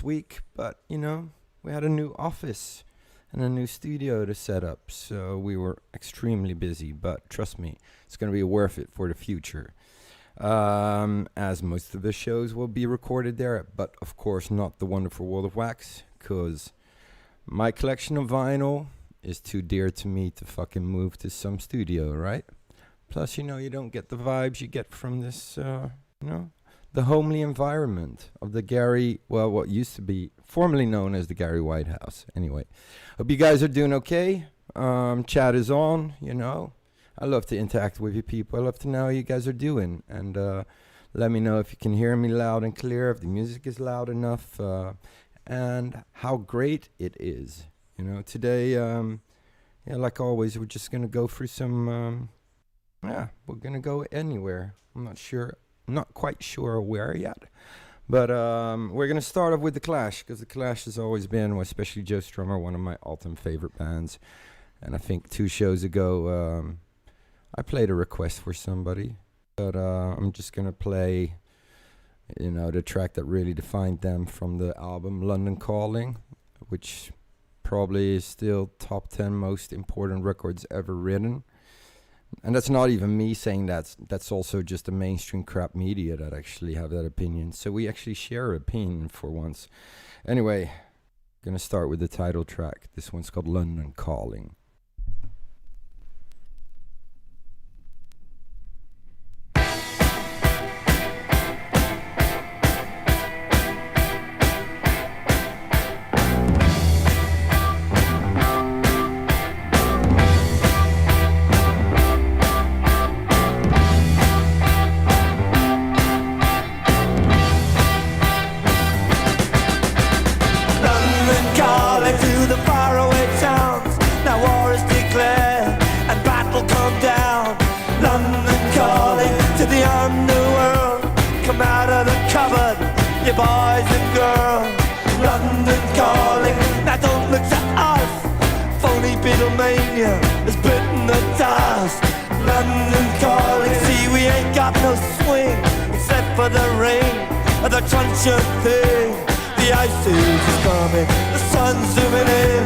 week, but we had a new office and a new studio to set up, so we were extremely busy. But trust me, it's going to be worth it for the future. As most of the shows will be recorded there, but of course not the Wonderful World of Wax, because my collection of vinyl is too dear to me to fucking move to some studio, right? Plus, you don't get the vibes you get from this, the homely environment of the what used to be formerly known as the Gary White House. Anyway, hope you guys are doing okay. Chat is on, I love to interact with you people. I love to know how you guys are doing. And let me know if you can hear me loud and clear, if the music is loud enough, and how great it is. Today, like always, we're just going to go through some, we're going to go anywhere. I'm not quite sure where yet. But we're going to start off with The Clash, because The Clash has always been, especially Joe Strummer, one of my all-time favorite bands. And I think 2 shows ago, I played a request for somebody. But I'm just going to play, the track that really defined them from the album London Calling, which probably is still top 10 most important records ever written. And that's not even me saying that. That's also just the mainstream crap media that actually have that opinion. So we actually share opinion for once. Anyway, gonna start with the title track. This one's called London Calling. Boys and girls, London calling. Now don't look to us. Phony Beatlemania has bitten the dust. London calling. See, we ain't got no swing except for the rain and the truncheon thing. The ice age is coming. The sun's zooming in.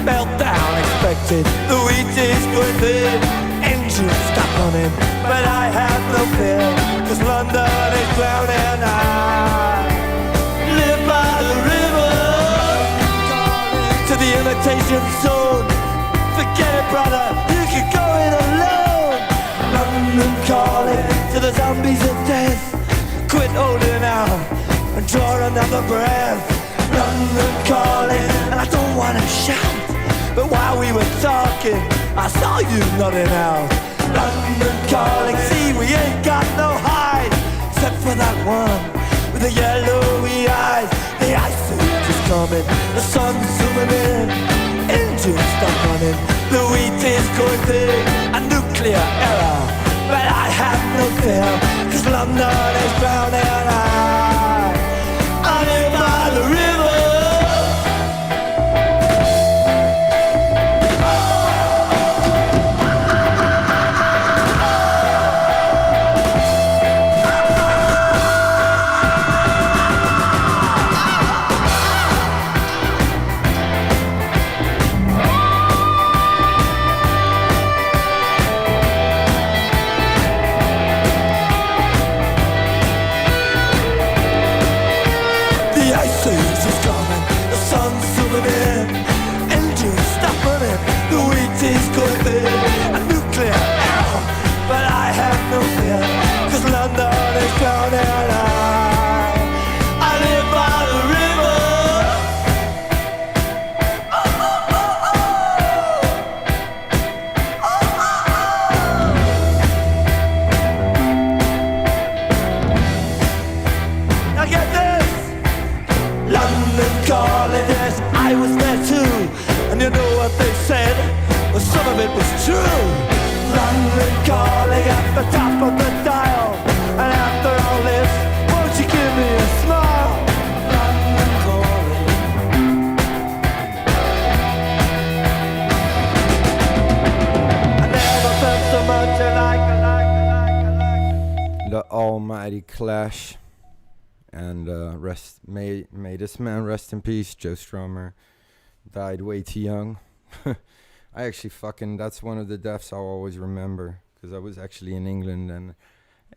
Meltdown expected. The wheat is going thin. Engines stop running, but I have no fear, 'cause London is drowning. I live by the river, to the imitation zone. Forget it, brother, you can go it alone. London calling to the zombies of death. Quit holding out and draw another breath. London calling, and I don't wanna shout, but while we were talking, I saw you nodding out. London calling, see, we ain't got no hide, except for that one with the yellowy eyes. The ice age is coming, the sun's zooming in. Engines stop running, the wheat is going thin. A nuclear error, but I have no fear, 'cause London is drowning. I live by the river. A nuclear error, but I have no fear, 'cause London is drowning. I live by the river. Oh, oh, oh, oh. Oh, oh, oh. Now get this. London calling, yes, I was there too. And you know what they said? Well, some of it was true. London calling at the top of the dial. And after all this, won't you give me a smile? London calling. I never felt so much alike. The almighty Clash. and may this man rest in peace. Joe Strummer died way too young. I actually that's one of the deaths I'll always remember, because I was actually in England and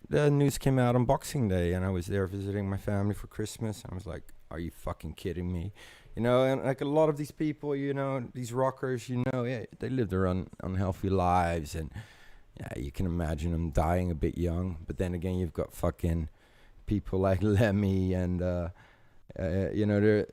the news came out on Boxing Day, and I was there visiting my family for Christmas. I was like, are you fucking kidding me? You know, and like a lot of these people, you know, these rockers, you know, yeah, they live their unhealthy lives, and yeah, you can imagine them dying a bit young. But then again, you've got fucking people like Lemmy and, you know,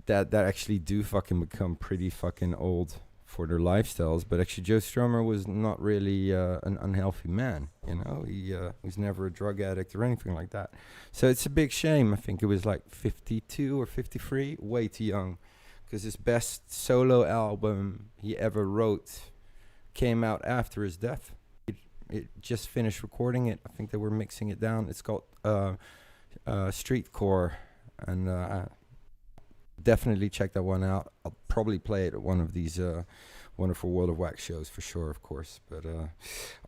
that actually do fucking become pretty fucking old for their lifestyles. But actually, Joe Strummer was not really an unhealthy man. You know, he was never a drug addict or anything like that. So it's a big shame. I think it was like 52 or 53, way too young, because his best solo album he ever wrote came out after his death. It just finished recording it. I think they were mixing it down. It's called Streetcore, and definitely check that one out. I'll probably play it at one of these wonderful World of Wax shows for sure, of course. But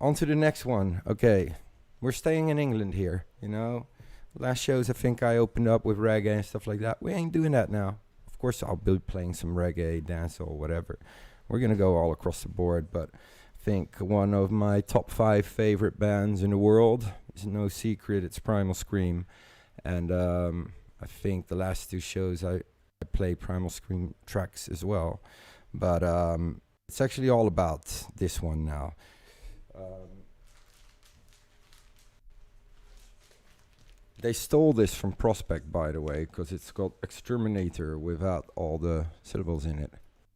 on to the next one. Okay, we're staying in England here, you know. Last shows I think I opened up with reggae and stuff like that. We ain't doing that now. Of course I'll be playing some reggae, dancehall, whatever. We're going to go all across the board, but I think one of my top 5 favorite bands in the world is no secret. It's Primal Scream. And I think the last 2 shows I play Primal Scream tracks as well, but it's actually all about this one now. They stole this from Prospect, by the way, because it's called Exterminator without all the syllables in it.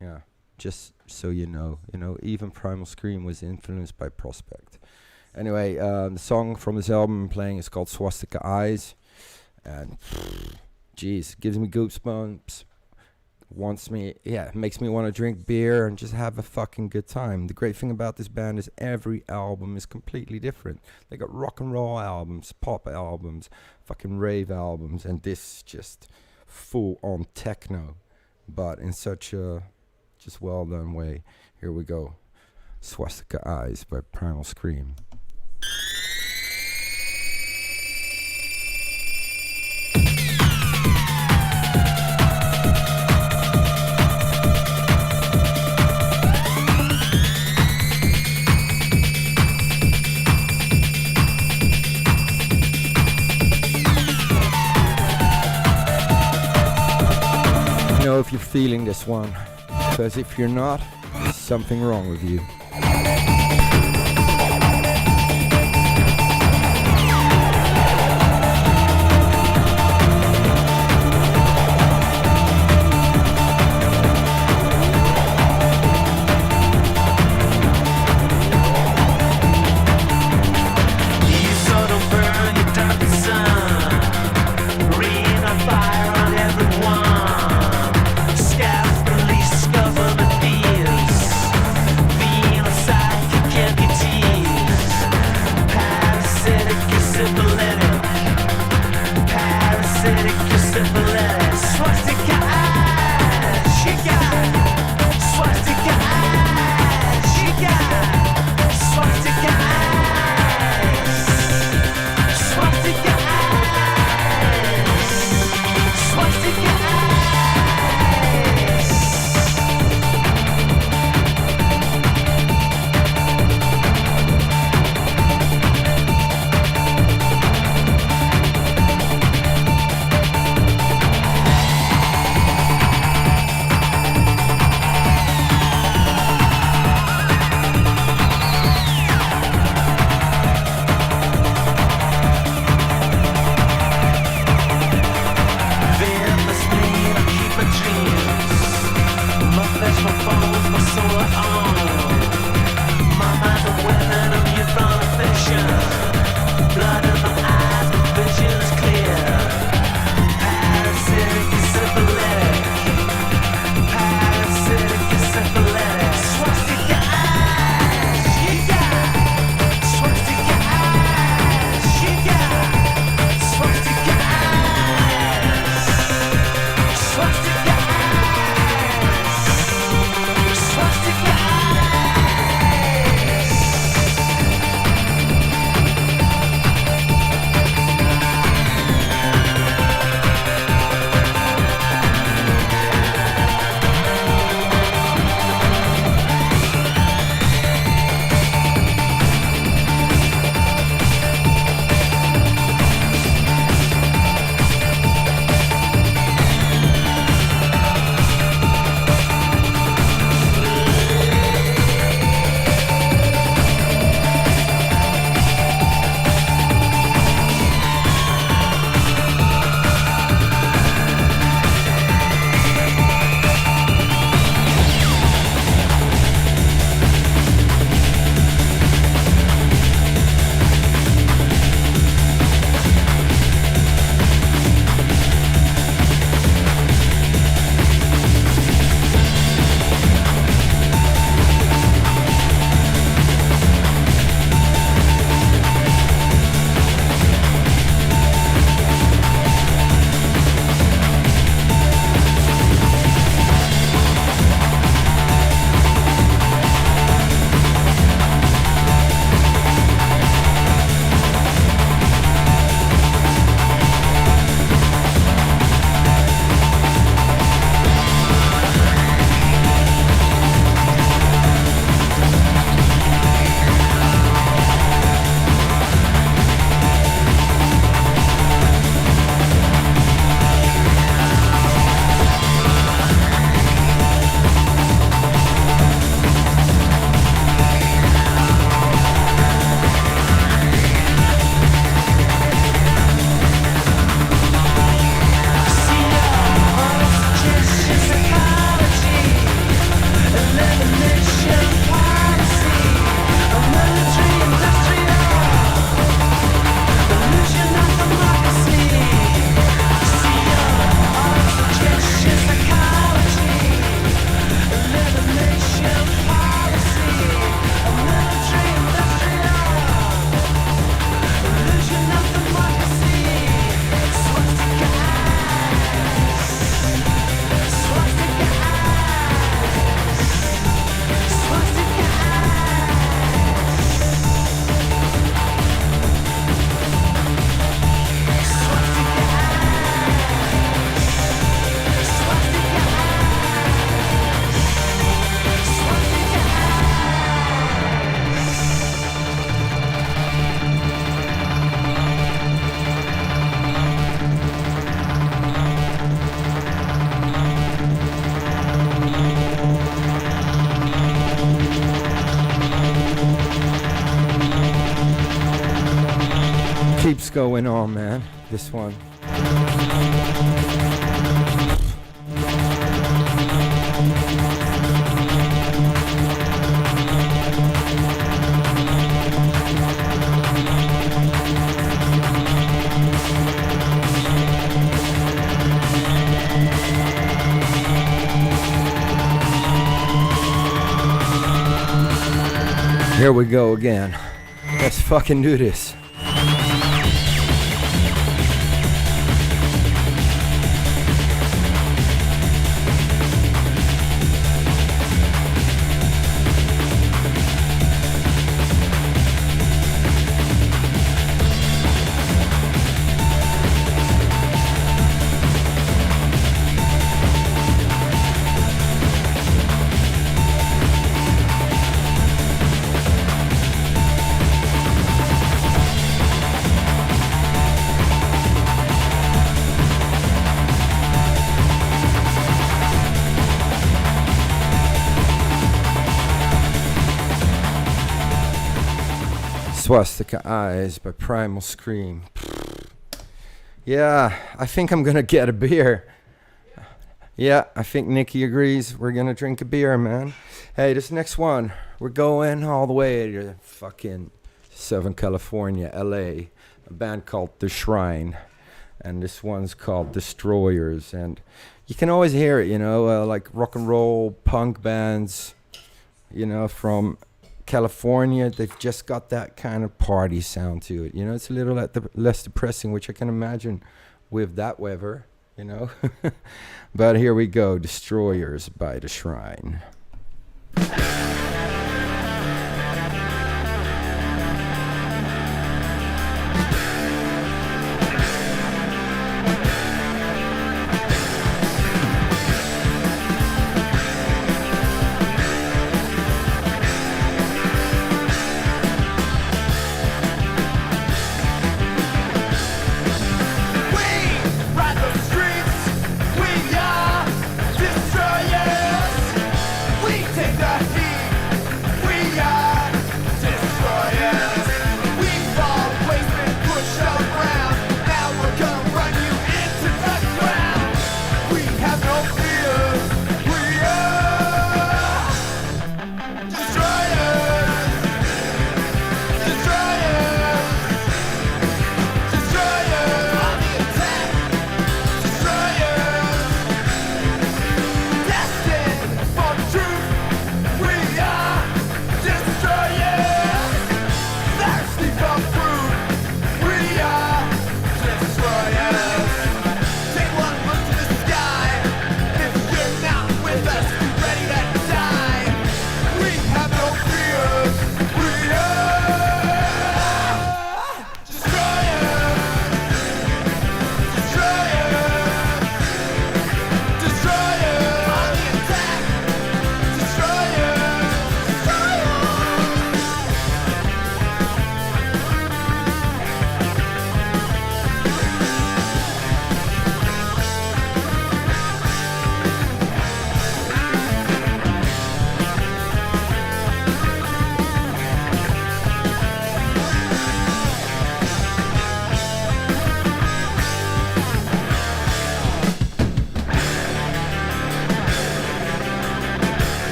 Yeah, just so you know, even Primal Scream was influenced by Prospect. Anyway, the song from this album I'm playing is called Swastika Eyes, and jeez, gives me goosebumps. Makes me want to drink beer and just have a fucking good time. The great thing about this band is every album is completely different. They got rock and roll albums, pop albums, fucking rave albums, and this just full on techno, but in such a just well done way. Here we go. Swastika Eyes by Primal Scream. Know if you're feeling this one, because if you're not, there's something wrong with you. going on, man. This one. Here we go again. Let's fucking do this. Swastika Eyes by Primal Scream. Yeah, I think I'm gonna get a beer. Yeah, I think Nikki agrees. We're gonna drink a beer, man. Hey, this next one, we're going all the way to fucking Southern California, LA. A band called The Shrine. And this one's called Destroyers. And you can always hear it, you know, like rock and roll punk bands, you know, from California. They've just got that kind of party sound to it. You know, it's a little less depressing, which I can imagine with that weather, you know. But here we go, Destroyers by The Shrine.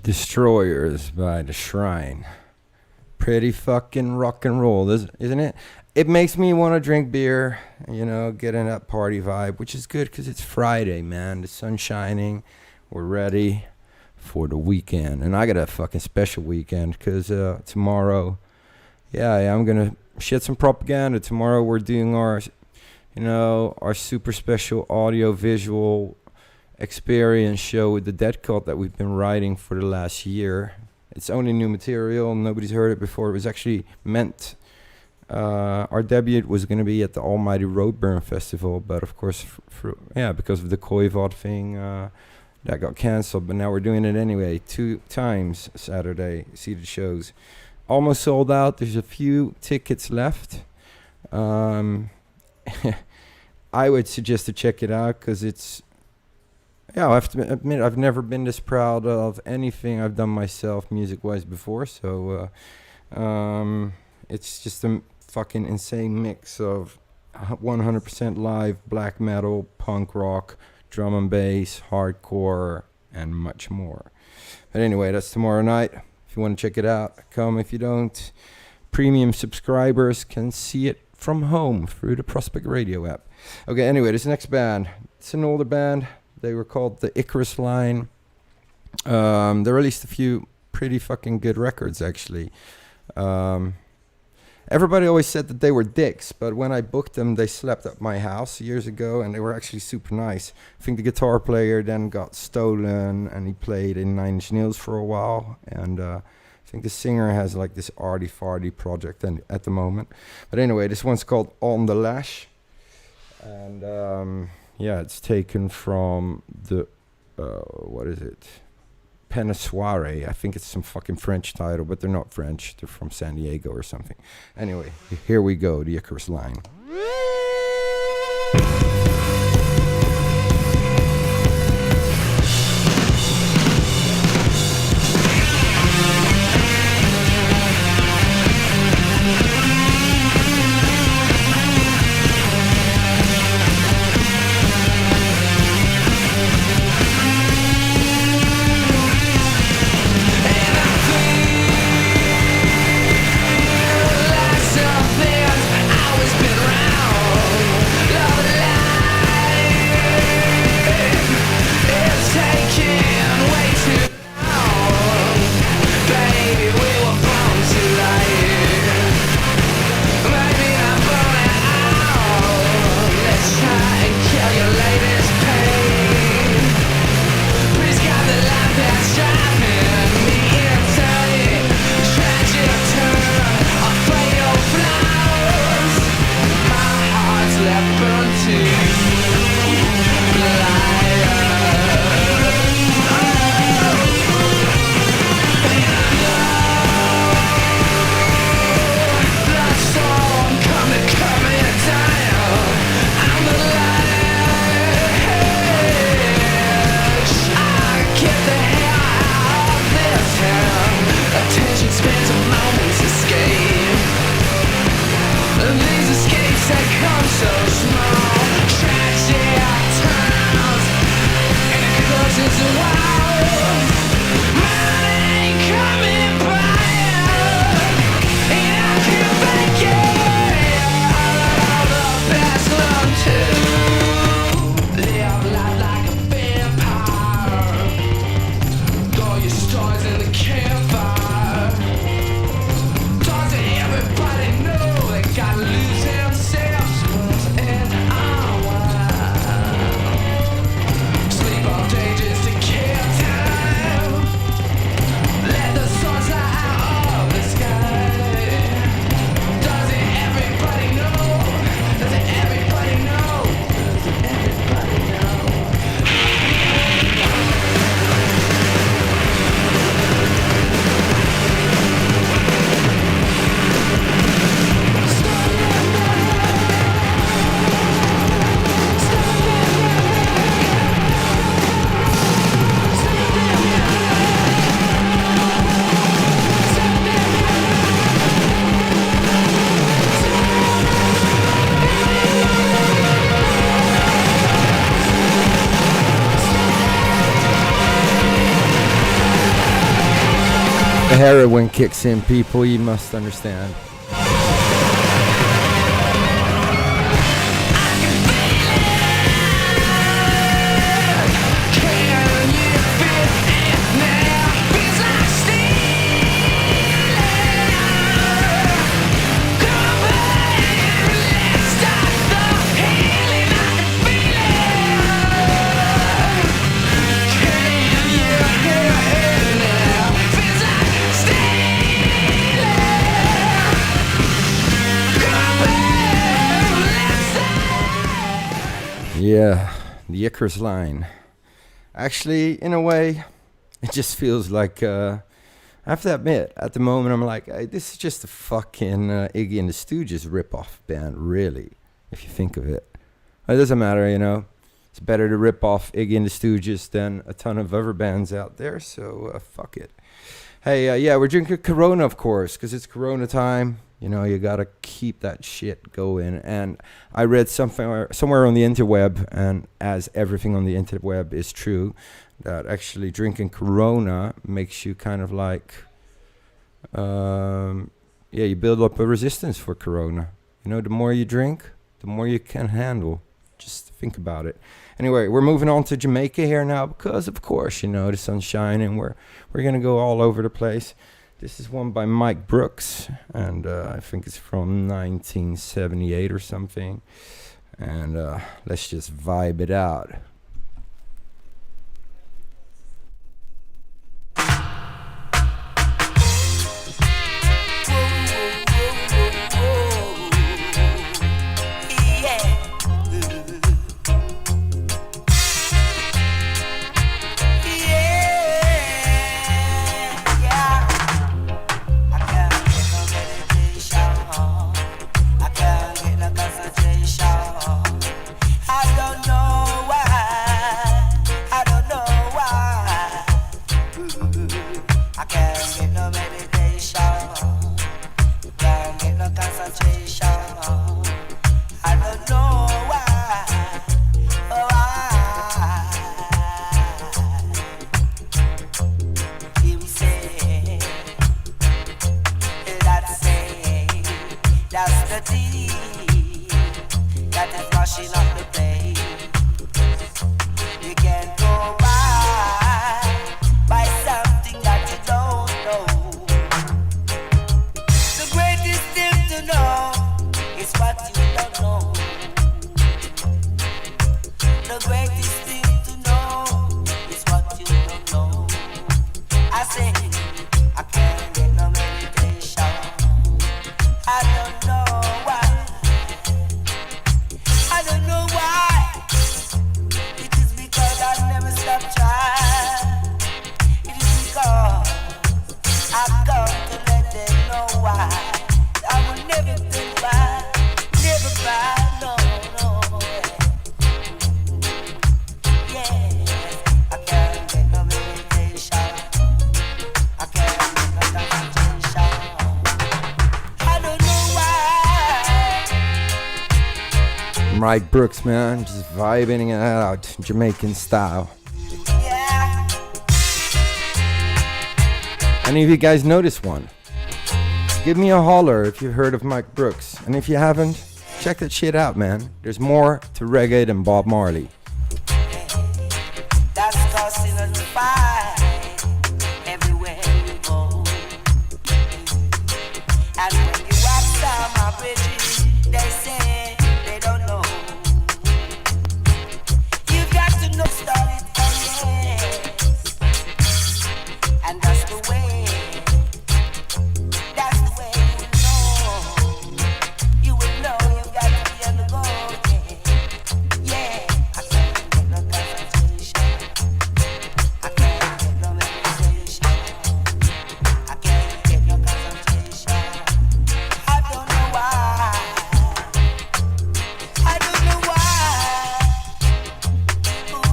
Destroyers by The Shrine. Pretty fucking rock and roll, isn't it? It makes me want to drink beer, get in that party vibe, which is good because it's Friday, man. The sun's shining. We're ready for the weekend. And I got a fucking special weekend because tomorrow, I'm going to shit some propaganda. Tomorrow we're doing our super special audio-visual experience show with the Dead Cult that we've been writing for the last year. It's only new material. Nobody's heard it before. It was actually meant... our debut was going to be at the Almighty Roadburn Festival, but of course, because of the Koivod thing, that got cancelled. But now we're doing it anyway, 2 times Saturday, seated shows. Almost sold out. There's a few tickets left. I would suggest to check it out because it's... I have to admit, I've never been this proud of anything I've done myself music-wise before. So it's just a fucking insane mix of 100% live black metal, punk rock, drum and bass, hardcore, and much more. But anyway, that's tomorrow night. If you want to check it out, come. If you don't, premium subscribers can see it from home through the Prospect Radio app. Okay, anyway, this next band, it's an older band. They were called the Icarus line. They released a few pretty fucking good records, actually. Everybody always said that they were dicks, but when I booked them, they slept at my house years ago, and they were actually super nice. I think the guitar player then got stolen, and he played in Nine Inch Nails for a while, and I think the singer has like this arty-farty project at the moment. But anyway, this one's called On the Lash, and it's taken from the, what is it? Penissoire. I think it's some fucking French title, but they're not French. They're from San Diego or something. Anyway, here we go, the Icarus line. These escapes that come so small. Trash heroin kicks in, people. You must understand. Yeah, the Icarus line. Actually, in a way, it just feels like, I have to admit, at the moment, I'm like, hey, this is just a fucking Iggy and the Stooges rip-off band, really, if you think of it. It doesn't matter, you know. It's better to rip off Iggy and the Stooges than a ton of other bands out there, so fuck it. Hey, yeah, we're drinking Corona, of course, because it's Corona time. You know, you gotta keep that shit going. And I read somewhere on the interweb, and as everything on the interweb is true, that actually drinking Corona makes you kind of like, you build up a resistance for Corona. You know, the more you drink, the more you can handle. Just think about it. Anyway, we're moving on to Jamaica here now because, of course, you know, the sun's shining. We're gonna go all over the place. This is one by Mike Brooks, and I think it's from 1978 or something. And let's just vibe it out. Mike Brooks, man, just vibing it out, Jamaican style. Yeah. Any of you guys know this one? Give me a holler if you've heard of Mike Brooks. And if you haven't, check that shit out, man. There's more to reggae than Bob Marley. That's causing a fight everywhere you go. And when you walk down my bridges, they say they don't know. You've got to know, start it from yes. And that's the way. That's the way you know. You will know you've got to be on the go. Yeah. I can't get no concentration. I can't get no meditation. I can't get no concentration. I don't know why. I don't know why.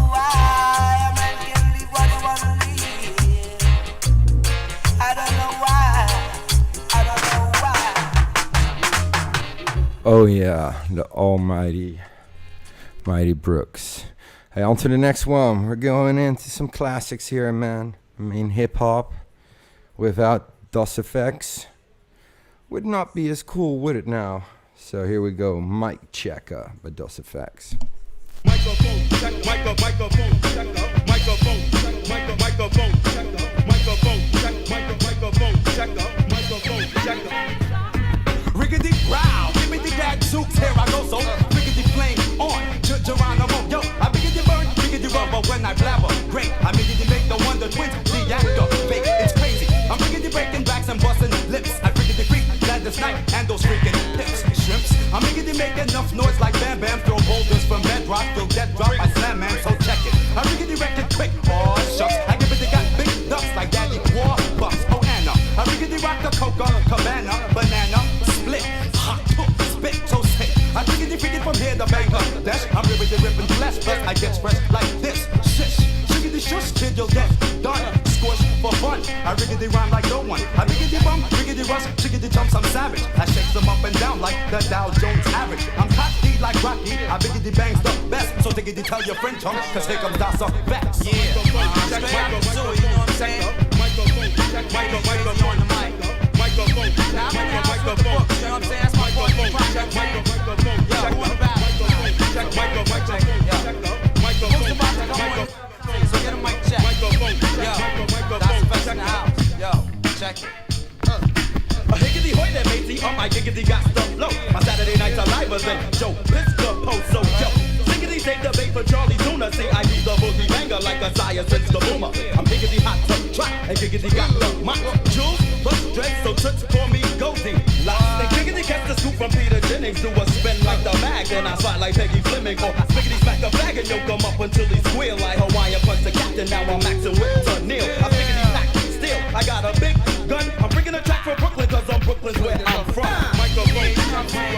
Why a man can live what he wanna live. I don't know why. I don't know why. Oh yeah, the almighty, mighty Brooks. Hey, on to the next one. We're going into some classics here, man. I mean, hip hop without DOS effects. Would not be as cool, would it now? So here we go, mic checker by DOS effects. Microphone check, microphone check, microphone check, microphone check, microphone check, microphone check, microphone check. Riggedy row, give me the gadzooks, here I go, so riggedy flame on, Geronimo, yo, I biggity burn, riggedy rubber when I blabber, great, I biggity make the Wonder Twins, the actor, fake, it's crazy, I'm riggedy breaking backs and busting lips, I riggedy freak, Gladys Knight, and those freaking pips, shrimps, I'm riggedy making enough noise like Bam Bam, throw boulders from bedrock, till dead drop, I slam man, so check it, I riggedy wreck it quick, oh shucks, I give it the got big ducks like Daddy Warbucks, oh Anna, I riggedy rock the Coca, Cabana, banana, split, hot, spit, so sick. I riggedy freaking from here to Bangladesh. I'm riggedy ripping flesh, plus I get fresh like this. Shish, shiggity shush, kid, you'll get done. Squish for fun. I riggedy rhyme like no one. I riggedy bum, riggedy rush, chiggity jumps, I'm savage. I shake them up and down like the Dow Jones average. I'm cocky like Rocky. I riggedy bangs the best. So diggity tell your friend chum, cause here comes DOS effects. Yeah, straight out the zoo, you know what I'm saying? Microphone, microphone on the mic. Microphone, now I'm in the house with the books, you know what I'm saying? That's my part project, man. Yo, who in the back? Microphone, yo. Who's about to come on? So get a mic check. Yo, DOS effects in the house. Yo, check it. A higgity hoy that matey on my giggity got stuff low. My Saturday nights are live than Joe Piscopo, so yo. Siggity take the bait for Charlie Tuna. See, I do the boogie banger like a Zaya since the boomer. I'm higgity hot to try, and giggity got the mic. Jules, plus dread, so toots call me Goldie. Last and giggity catch the scoop from Peter Jennings. Do a spin like the mag, and I slide like Peggy Fleming. Or spiggity smack a bag and yoke him up until he squeal. Like Hawaiian punch the captain, now I'm maxing with Neil. I spiggity pack, still, I got a big gun. I'm bringing a track from Brooklyn, cause I'm Brooklyn's where I'm from. Microphone,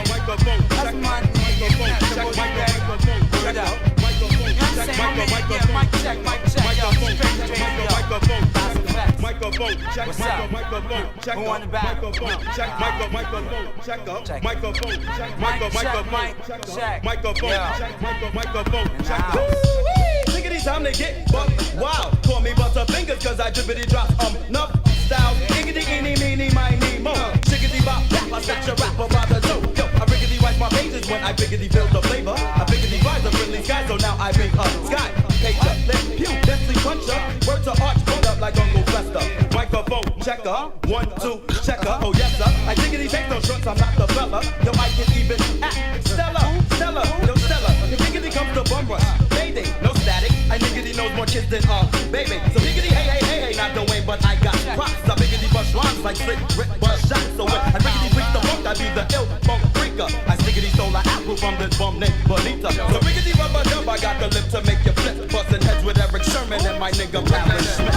microphone, that's my microphone, check, microphone, check out. Microphone, check, microphone, mic check, yo, microphone, microphone, check, microphone, check, who on the back? Microphone, check, microphone, check up, microphone, check, microphone, check, microphone, check up. Tickety time to get buck wild. Call me Butterfingers, cause I drippity drop enough style. Iggity, eeny, meeny, miny, mo. Chickity bop, rap, I set your rapper by the dough. Yo, I riggedy write my pages when I biggity build the flavor. I biggity rise the friendly skies, so now I bring a sky. Pager, let pew, Destiny puncher. Word to arch, put up like Uncle Fester. Microphone checker, 1, 2, checker. Oh yes sir, I diggity take no shorts, I'm not the fella. Yo, I can even act. Stella, yo Stella. If diggity comes to bum rush, Mayday, no static. I niggity knows more kids than baby. So diggity, hey, not the way, but I got props. I biggity bust rhymes like slick, rip, bust shots. So when I biggity freak the funk, I be the ill funk freaker. I stiggity stole an apple from this bum named Bonita. So biggity rubber dub, I got the lip to make you flip. Bustin' heads with Eric Sherman and my nigga Palace Smith.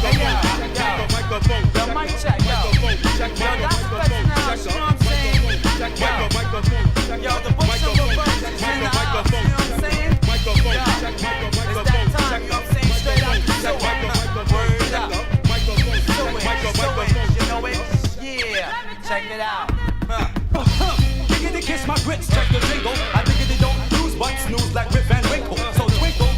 Microphone, yo, mic check, yo. Check, microphone, check, you know what I'm saying? Check, microphone, yo, the books of the verses is in the house, you know what I'm saying? Microphone, check, it's that time, you know what I'm saying? Straight out the sewer, word up. Sewage, you know it? Yeah, check it out. Diggity kiss my grits, check the jingle. I diggity don't lose, but snooze like Rip Van Winkle. So twinkle,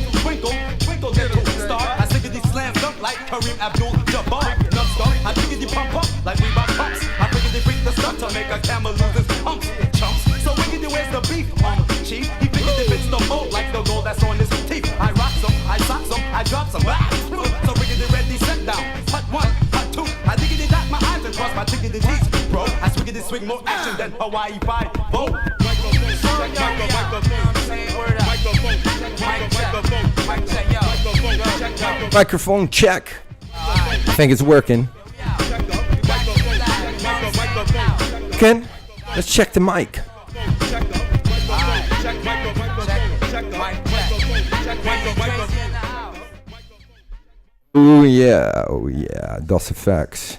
little star. I diggity slam dunk like Kareem Abdul-Jabbar. Numbskull, I diggity pump up like we rock pumps. I diggity freak the stunt to make a camel lose his humps. Chumps, so wiggity where's the beef? Chief, he diggity fits the mold like the gold that's on his teeth. I rock some, I sock some, I drop some. So wiggity ready, set down. Hut 1, hut 2. I diggity dot my eyes and cross my diggity teeth, bro. I swiggity swing more action than Hawaii 5. Boom. Microphone check. I think it's working. Ken, let's check the mic. Oh yeah, DOS effects.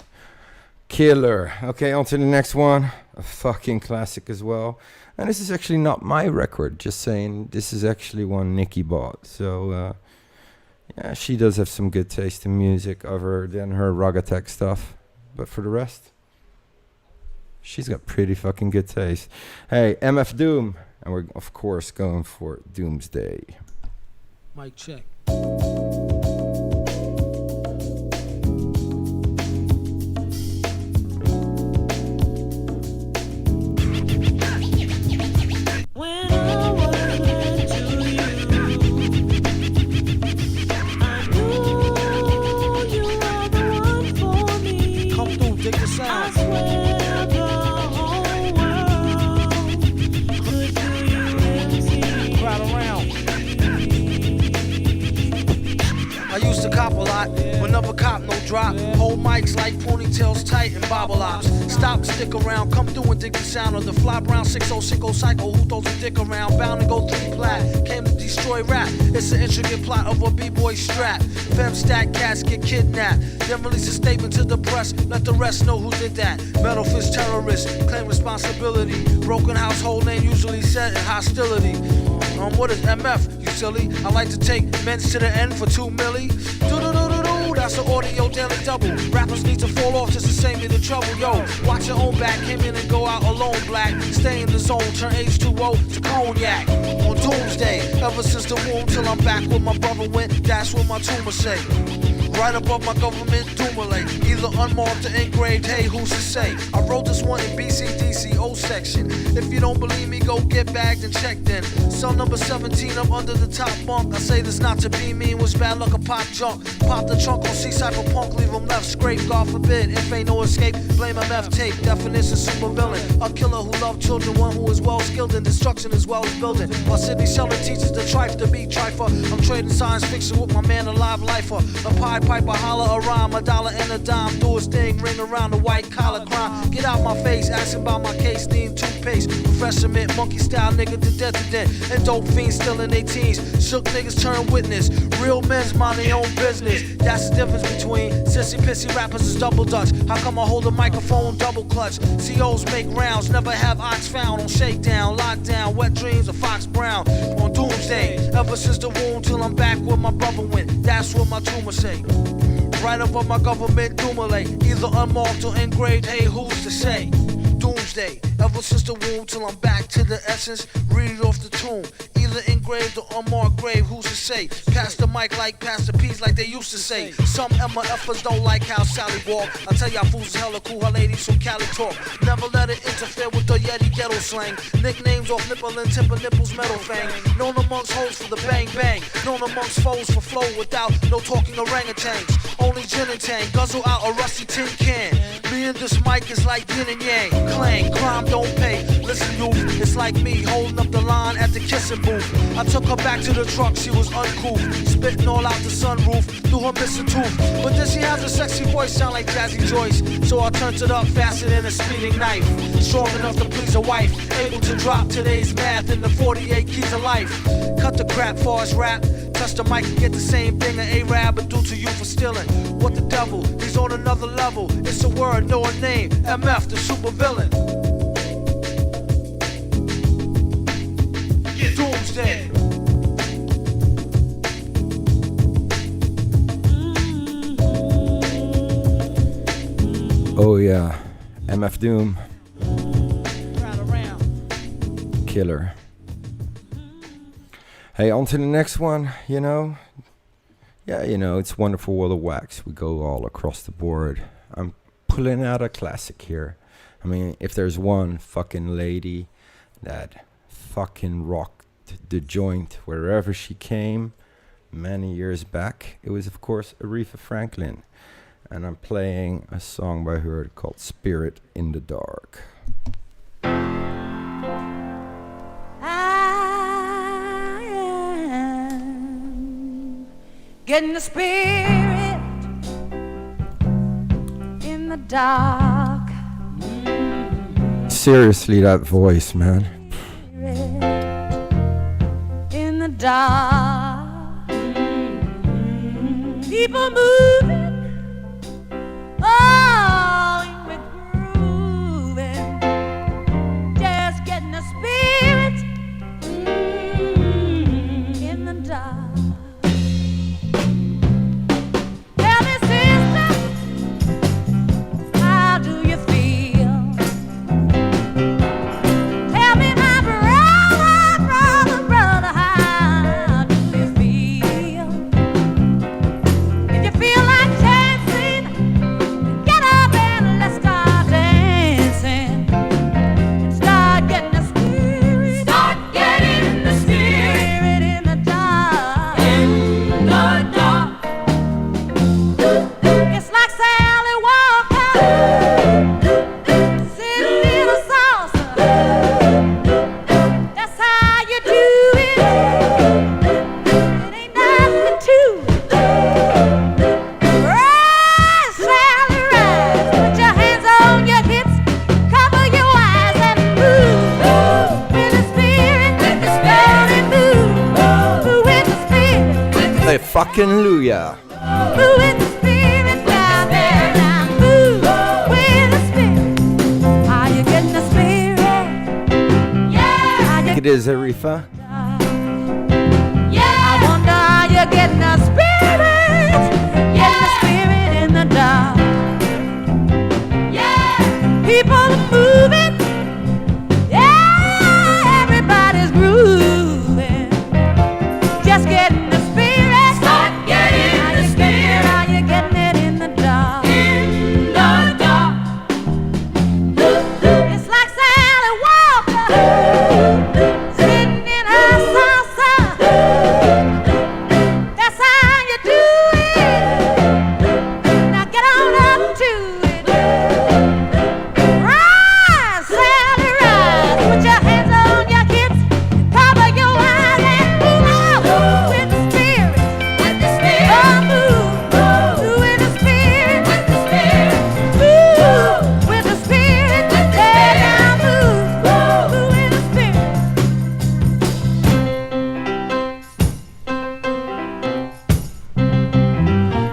Killer. Okay, on to the next one. A fucking classic as well. And this is actually not my record, just saying this is actually one Nikki bought. So, yeah, she does have some good taste in music other than her Ragatech stuff. But for the rest, she's got pretty fucking good taste. Hey, MF Doom. And we're, of course, going for Doomsday. Mic check. lot. But never cop, no drop. Hold mics like ponytails tight and bobble ops. Stop, stick around, come through and dig the sound of the fly brown 6060 cycle. Who throws a dick around? Bound to go 3 plat. Came to destroy rap. It's an intricate plot of a b-boy strap. Fem stack cats get kidnapped. Then release a statement to the press. Let the rest know who did that. Metal fist terrorists claim responsibility. Broken household name usually set in hostility. What is MF, you silly? I like to take men's to the end for 2 milli. Do-do-do-do-do, that's an audio daily double. Rappers need to fall off just to save me the trouble. Yo, watch your own back, came in and go out alone, black. Stay in the zone, turn H2O to cognac. On Doomsday, ever since the womb till I'm back where my brother went, that's what my tumor say. Right above my government Doomalate, either unmarked or engraved, hey, who's to say? I wrote this one in BCDC O section. If you don't believe me, go get bagged and checked in. Cell number 17, I'm under the top bunk. I say this not to be mean, was bad luck, a pop junk. Pop the trunk on C-Cypher punk, leave him left scrape, God forbid. If ain't no escape, blame MF tape. Definition super villain, a killer who loved children, one who is well skilled in destruction as well as building. While Sidney Sheldon teaches the trife to be trifer, I'm trading science fiction with my man, a live lifer. A pie piper, holler a rhyme, a dollar and a dime, do his thing, ring around the white collar crime. Get out my face, asking about my case, need toothpaste, refreshment, monkey style nigga to death to death, and dope fiends still in their teens. Shook niggas turn witness, real men's mind their own business. That's the difference between sissy pissy rappers is double dutch. How come I hold a microphone double clutch? COs make rounds, never have ox found on shakedown, lockdown, wet dreams of Fox Brown. On Doomsday, ever since the womb till I'm back where my brother went, that's what my tumor say. Right above my government Doomalate, either unmarked or engraved, hey, who's to say? Doomsday, ever since the womb till I'm back to the essence, read it off the tomb. Either engraved or unmarked grave, who's to say? Pass the mic like Pastor P's like they used to say. Some MFers don't like how Sally walk. I tell y'all fools is hella cool, her ladies from Cali talk. Never let it interfere with the Yeti ghetto slang. Nicknames off nipple and timber nipples metal fang. Known amongst hoes for the bang bang. Known amongst foes for flow without no talking orangutans. Only gin and tang, guzzle out a rusty tin can. Me and this mic is like yin and yang. Clang, crime don't pay. Listen, youth, it's like me holding up the line at the kissing booth. I took her back to the truck, she was uncouth, spitting all out the sunroof through her missing tooth. But then she has a sexy voice, sound like Jazzy Joyce. So I turned it up faster than a speeding knife. Strong enough to please a wife, able to drop today's math in the 48 keys of life. Cut the crap for his rap. Touch the mic and get the same thing an A-Rab would do to you for stealing. What the devil? He's on another level. It's a word, no a name. MF, the super villain. Doomsday. Oh yeah, MF Doom. Killer. Hey, on to the next one, you know. Yeah, you know, it's Wonderful World of Wax. We go all across the board. I'm pulling out a classic here. I mean, if there's one fucking lady that fucking rocked the joint wherever she came many years back, it was, of course, Aretha Franklin. And I'm playing a song by her called Spirit in the Dark. Getting the spirit in the dark. Seriously, that voice, man. In the dark. People moving, oh, we're grooving. Just getting the spirit in the dark. Feel like fucking Luya. Move with the spirit down there now. Move with the spirit. Are you getting the spirit? Yeah. Think it is, Aretha. Yeah. I wonder are you getting the spirit? Getting the spirit in the dark. Yeah. People are moving. Yeah. Everybody's grooving. Just getting the spirit. Start getting the spirit. Are you getting it in the dark? In the dark. It's like Sally Walker sitting in her salsa. That's how you do it. Now get on up to it. Rise, Sally, rise. Put your hands on your hips, cover your eyes and move out with the spirit. With the spirit. Oh, move with the spirit. With the spirit. Move with the spirit. Yeah, now move with the spirit.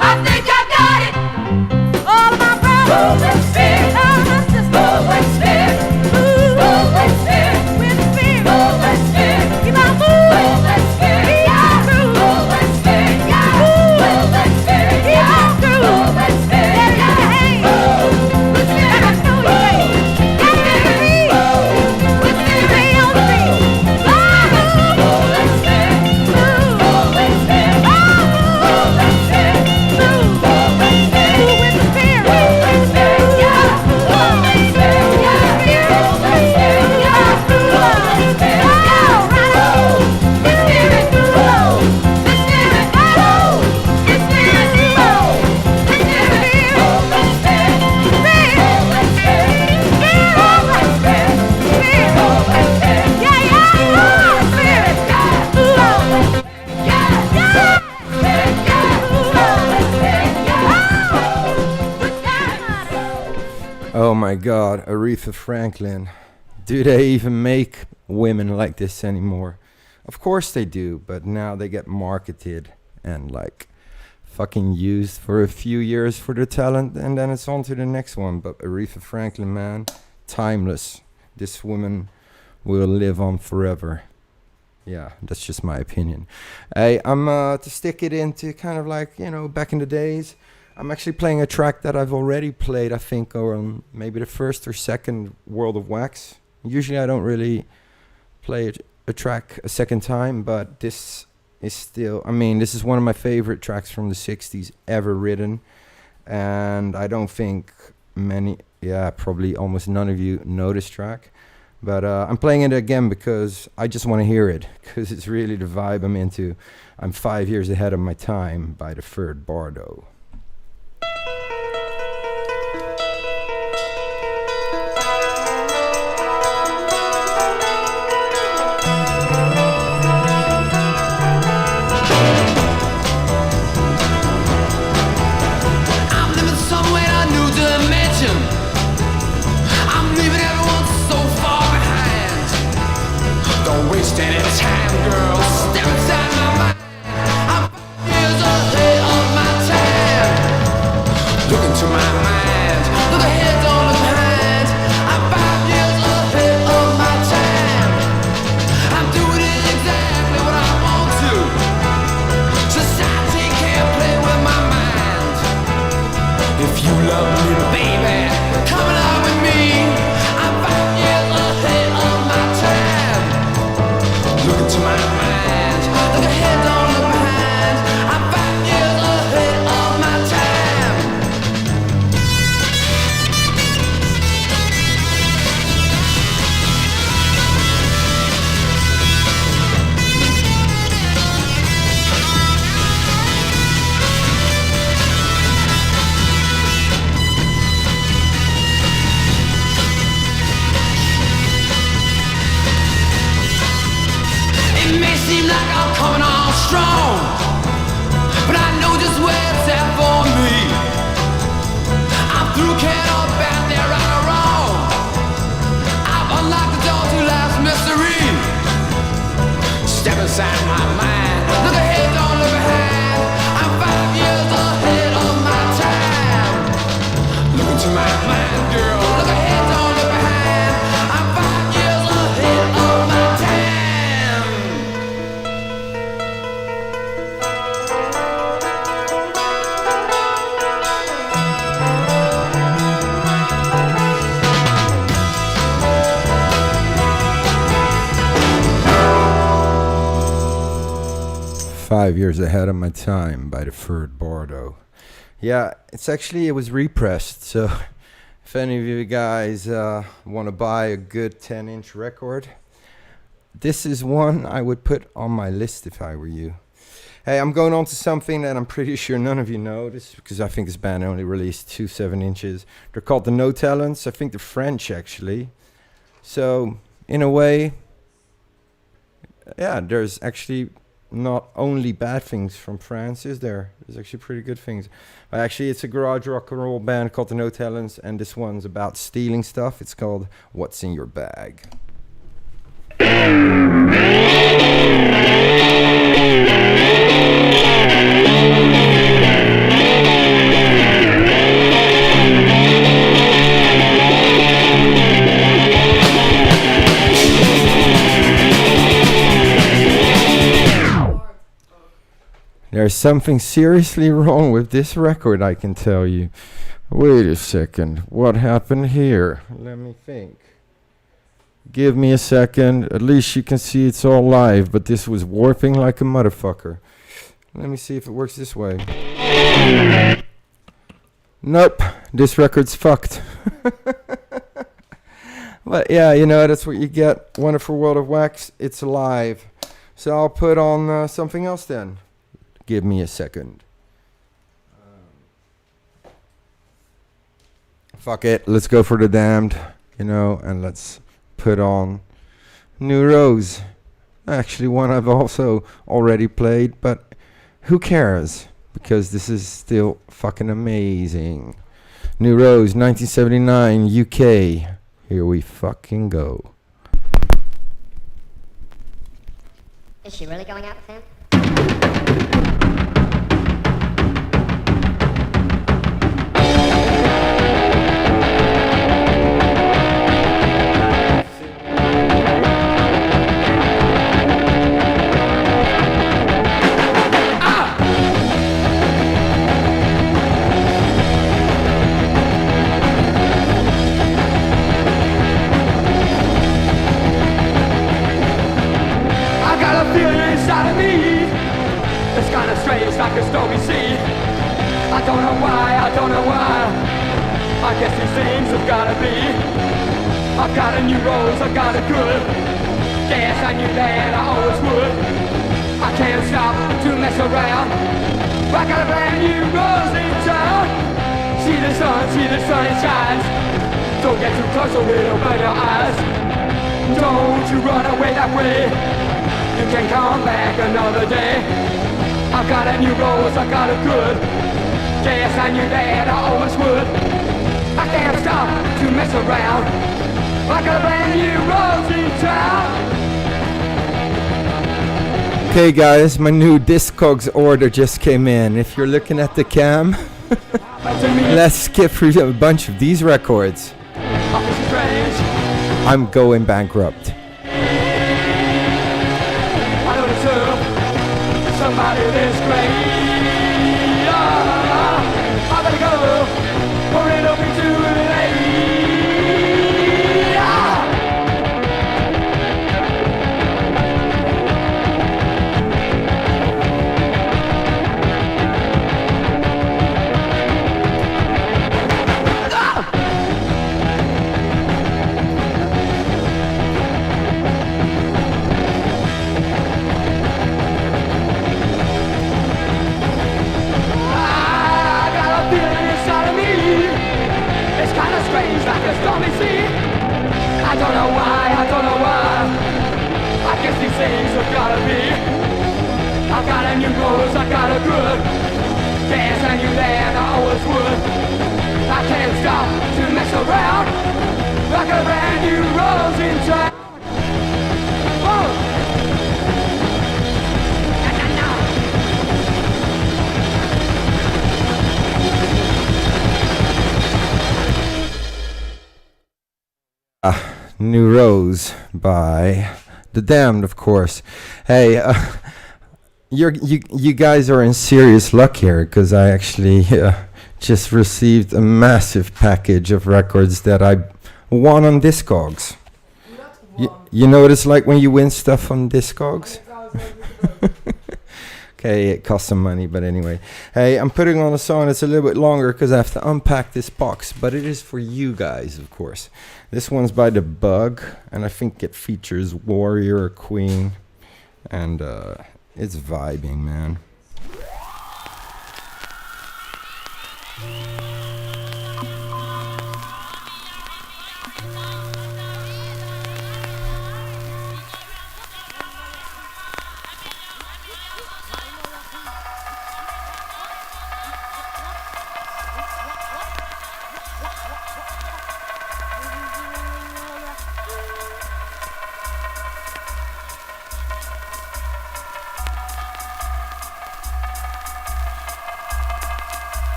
I think I got it. All of my brothers with the spirit. All of my sisters with the spirit. Move with the spirit. With the spirit. Move with the spirit. Keep on moving with the spirit. Keep on through. Move with the spirit. Yeah. Move with the spirit. Keep on through. Move with the spirit. Let it your hands. With the spirit. Let us know you ready. Get ready. With the spirit on the beat. Move with the spirit. Move with the spirit. Move with the spirit. Move with the spirit. Move with the spirit. Yeah. Move with the spirit. Yeah. Move with the spirit. Yeah. Move with the spirit. Oh, right on. The spirit. Oh, the spirit. Oh, the spirit. Oh, the spirit. Oh, the spirit. Spirit. Oh, the spirit. Oh, the spirit. Spirit. Oh, the spirit. Yeah, yeah, yeah. Spirit. Yeah. Oh, yeah, yeah. Spirit. Yeah. Oh, the spirit. Yeah. Oh, good time. Oh my god, Aretha Franklin. Do they even make women like this anymore? Of course they do, but now they get marketed and like fucking used for a few years for their talent and then it's on to the next one. But Aretha Franklin, man, timeless. This woman will live on forever. Yeah, that's just my opinion. Hey, I'm to stick it into kind of like, you know, back in the days. I'm actually playing a track that I've already played, I think, on maybe the first or second World of Wax. Usually I don't really play a track a second time, but this is still, I mean, this is one of my favorite tracks from the 60s ever written. And I don't think many, yeah, probably almost none of you know this track. But I'm playing it again because I just want to hear it, because it's really the vibe I'm into. I'm 5 years ahead of my time by the third Bardo. I'm living somewhere in a new dimension. I'm leaving everyone so far behind. Don't waste any time, girl. Step inside my mind. I'm 5 years ahead of my time. 5 years ahead of my time by the third Bardo. Yeah, it was repressed, so if any of you guys want to buy a good 10-inch record, this is one I would put on my list if I were you. Hey, I'm going on to something that I'm pretty sure none of you know. This because I think this band only released 2 7-inches. They're called the No Talents. I think they're French, actually. So, in a way, yeah, there's actually not only bad things from France, is there? There's actually pretty good things. But actually, it's a garage rock and roll band called the No Talents, and this one's about stealing stuff. It's called What's in Your Bag. There's something seriously wrong with this record, I can tell you. Wait a second, what happened here? Let me think. Give me a second, at least you can see it's all live, but this was warping like a motherfucker. Let me see if it works this way. Nope, this record's fucked. But yeah, you know, that's what you get. Wonderful World of Wax, it's live. So I'll put on something else then. Give me a second. Fuck it, let's go for the Damned, you know, and let's put on New Rose. Actually, one I've also already played, but who cares? Because this is still fucking amazing. New Rose, 1979, UK. Here we fucking go. Is she really going out with him? Like a stormy sea. I don't know why. I guess these things have gotta be. I've got a new rose, I've got a good. Guess I knew that I always would. I can't stop to mess around. I got a brand new rose in town. See the sun it shines. Don't get too close or it'll burn your eyes. Don't you run away that way. You can come back another day. I've got a new rose, I've got a good. Guess I knew that I always would. I can't stop to mess around. I got a brand new rose in town. Okay guys, my new Discogs order just came in. If you're looking at the cam, let's skip through a bunch of these records. I'm going bankrupt. Somebody this great. I better go, or it'll be too late. I don't know why. I guess these things have gotta be. I got a new rose, I got a good. Guess I knew that I always would. I can't stop to mess around. I got a brand new rose in town. New Rose by The Damned, of course. Hey, you guys are in serious luck here, because I actually just received a massive package of records that I won on Discogs. You know what it's like when you win stuff on Discogs? Okay, it costs some money, but anyway. Hey, I'm putting on a song that's a little bit longer because I have to unpack this box, but it is for you guys, of course. This one's by The Bug, and I think it features Warrior or Queen, and it's vibing, man.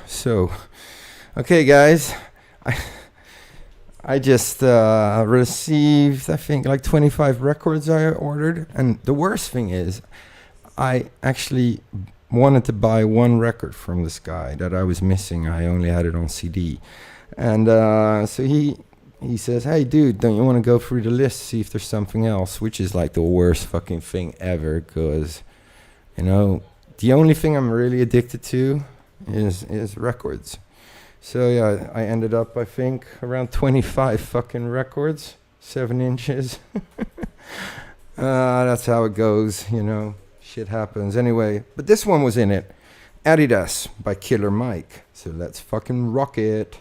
So, okay, guys, I just received, I think, like 25 records I ordered, and the worst thing is, I actually wanted to buy one record from this guy that I was missing. I only had it on CD, and so he says, "Hey, dude, don't you want to go through the list, see if there's something else?" Which is like the worst fucking thing ever, because, you know, the only thing I'm really addicted to is records. So yeah, I ended up, I think, around 25 fucking records, 7 inches. That's how it goes, you know. Shit happens. Anyway, but this one was in it. Adidas by Killer Mike. So let's fucking rock it.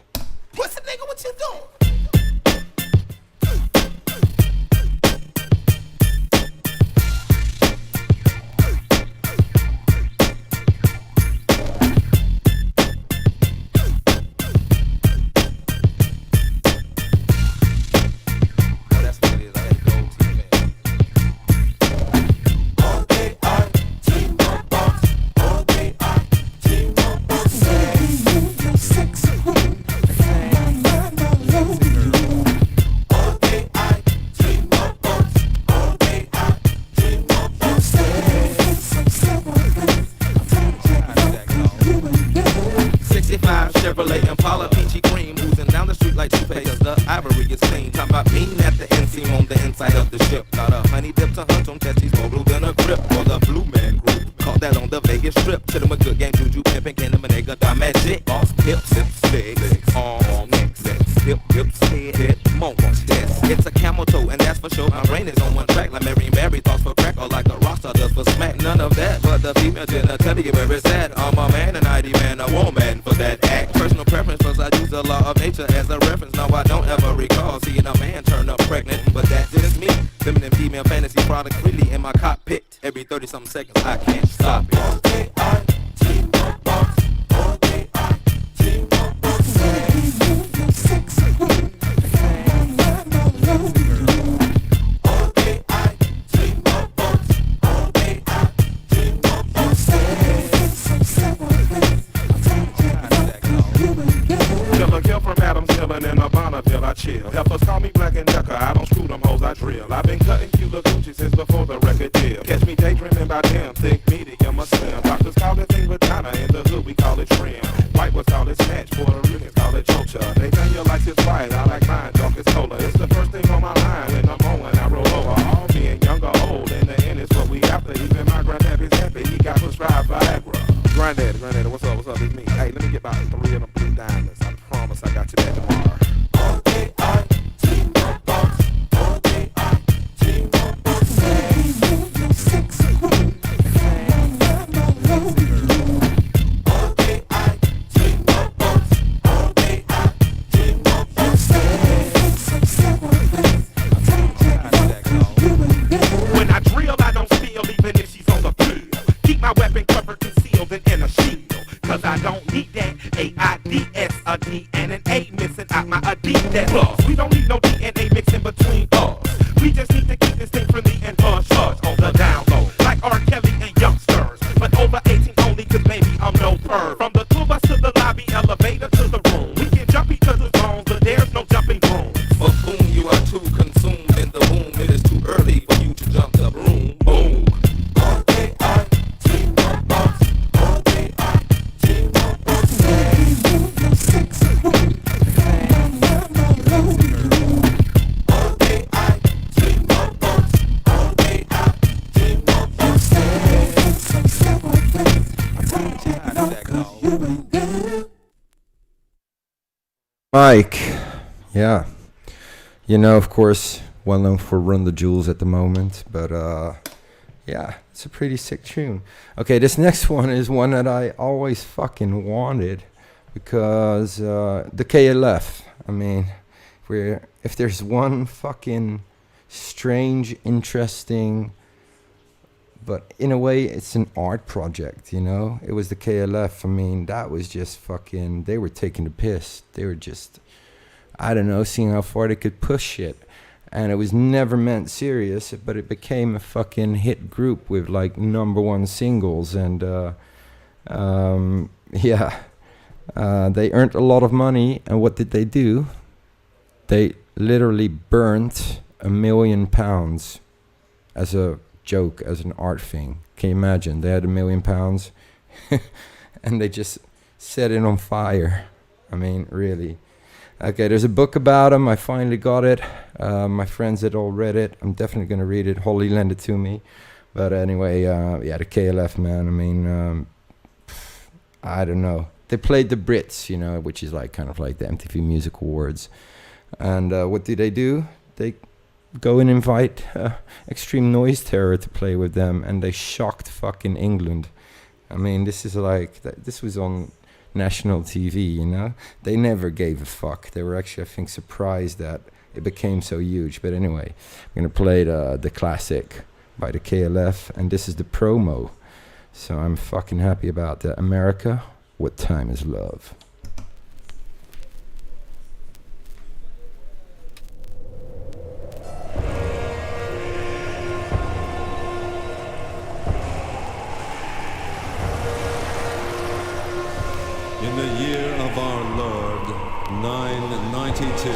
What's the nigga? What you doing? talking about mean at the inseam on the inside of the ship. Got a honey dip to hunt on testes, more blue than a grip. For the Blue Man Group, caught that on the Vegas Strip. To them a good game, juju, pimpin', can them a nigga, got magic. Boss, hip, sip, slicks, arm, neck, hip, head, monk, test. It's a camel toe, and that's for sure. My brain is on one track, like Mary Mary thoughts for crack, or like a rockstar does for smack. None of that, but the female gender tell you where it's at. I'm a man, and I demand a woman for that act. Personal preference, plus I use the law of nature as a reference. No, I don't ever recall seeing a man turn up pregnant, but that's just me. Feminine female fantasy product freely in my cockpit. Every 30-something seconds, I can't stop it. All day I dream about, all day I dream about sexy. All day I dream about, all day I dream about Killer kill from Adam's Killin' in a Bonneville, I chill. Heifers call me Black and Decker, I don't screw them hoes, I drill. I've been cutting Cuba Gucci since before the record deal. Catch me daydreaming about them, thick, medium, or slim. Doctors call it thing vagina, in the hood we call it trim. White was call it snatch, Puerto Ricans call it chocha. They think your life is right, I like mine, talk is cola. It's the first thing on my line when I'm on and I roll over. All being young or old, in the end is what we after. Even my granddad is happy, he got prescribed Viagra. Granddad, what's up, it's me. Hey, let me get about 3 of them blue diamonds. I promise I got you that tomorrow. All day I dream about, all day I dream about sexy. All day I dream about, all day I dream about When I drill, I don't steal, even if she's on the field. Keep my weapon covered, concealed, and in a shield. Cause I don't need that AIDS, a D, and an A missing out my Adidas. Plus, we don't need no DNA mixing between us. We just need to keep this thing friendly and hush hush on the down low. Like R. Kelly and youngsters. But over 18 only, cause maybe I'm no perv. From the tour bus to the lobby, elevator to the room. We can jump each other's bones, but there's no jumping room. For whom you are too consumed in the womb, it is too early for you to jump the broom. Boom. All day I dream about, all day I dream about sexy. All day I dream about, all day I dream about Mike, yeah, you know, of course, well known for Run the Jewels at the moment, but yeah, it's a pretty sick tune. Okay, this next one is one that I always fucking wanted, because the KLF, I mean, if there's one fucking strange, interesting, but in a way it's an art project, you know? It was the KLF. I mean, that was just fucking, they were taking the piss. They were just, I don't know, seeing how far they could push it. And it was never meant serious, but it became a fucking hit group with like #1 singles. And yeah, they earned a lot of money. And what did they do? They literally burnt £1 million as a joke, as an art thing. Can you imagine? They had £1 million and they just set it on fire. I mean, really. Okay, there's a book about them. I finally got it. My friends had all read it. I'm definitely going to read it. Holly lent it to me. But anyway, yeah, the KLF, man. I mean, I don't know. They played the Brits, you know, which is like kind of like the MTV Music Awards. And what do? They go and invite Extreme Noise Terror to play with them, and they shocked fucking England. I mean, this is like, this was on national TV, you know? They never gave a fuck. They were actually, I think, surprised that it became so huge. But anyway, I'm going to play the classic by the KLF, and this is the promo. So I'm fucking happy about that. America, what time is love? In the year of our Lord, 992.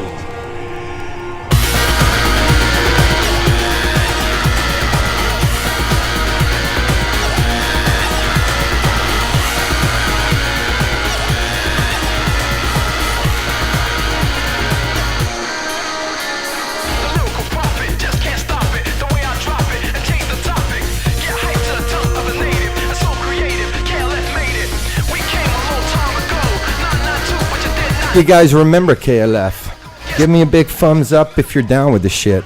You guys remember KLF? Give me a big thumbs up if you're down with the shit.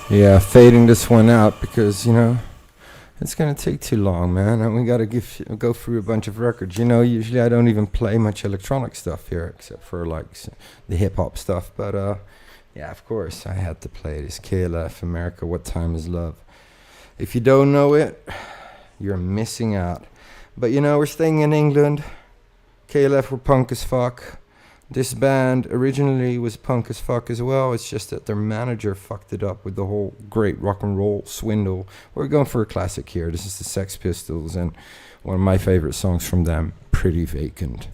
Yeah, fading this one out because, you know, it's going to take too long, man. And we got to go through a bunch of records. You know, usually I don't even play much electronic stuff here except for, like, the hip-hop stuff. But, yeah, of course, I had to play this KLF, America, What Time Is Love. If you don't know it, you're missing out. But, you know, we're staying in England. KLF were punk as fuck. This band originally was punk as fuck as well. It's just that their manager fucked it up with the whole great rock and roll swindle. We're going for a classic here. This is the Sex Pistols and one of my favorite songs from them, Pretty Vacant.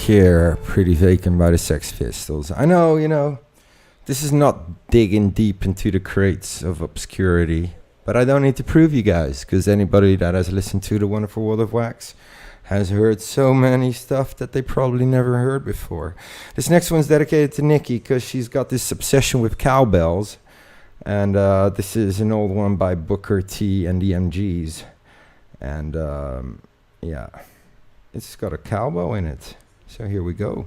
Care, Pretty Vacant by the Sex Pistols. I know, this is not digging deep into the crates of obscurity, but I don't need to prove you guys, because anybody that has listened to The Wonderful World of Wax has heard so many stuff that they probably never heard before. This next one's dedicated to Nikki, because she's got this obsession with cowbells, and this is an old one by Booker T and the MGs, and yeah, it's got a cowbell in it. So here we go.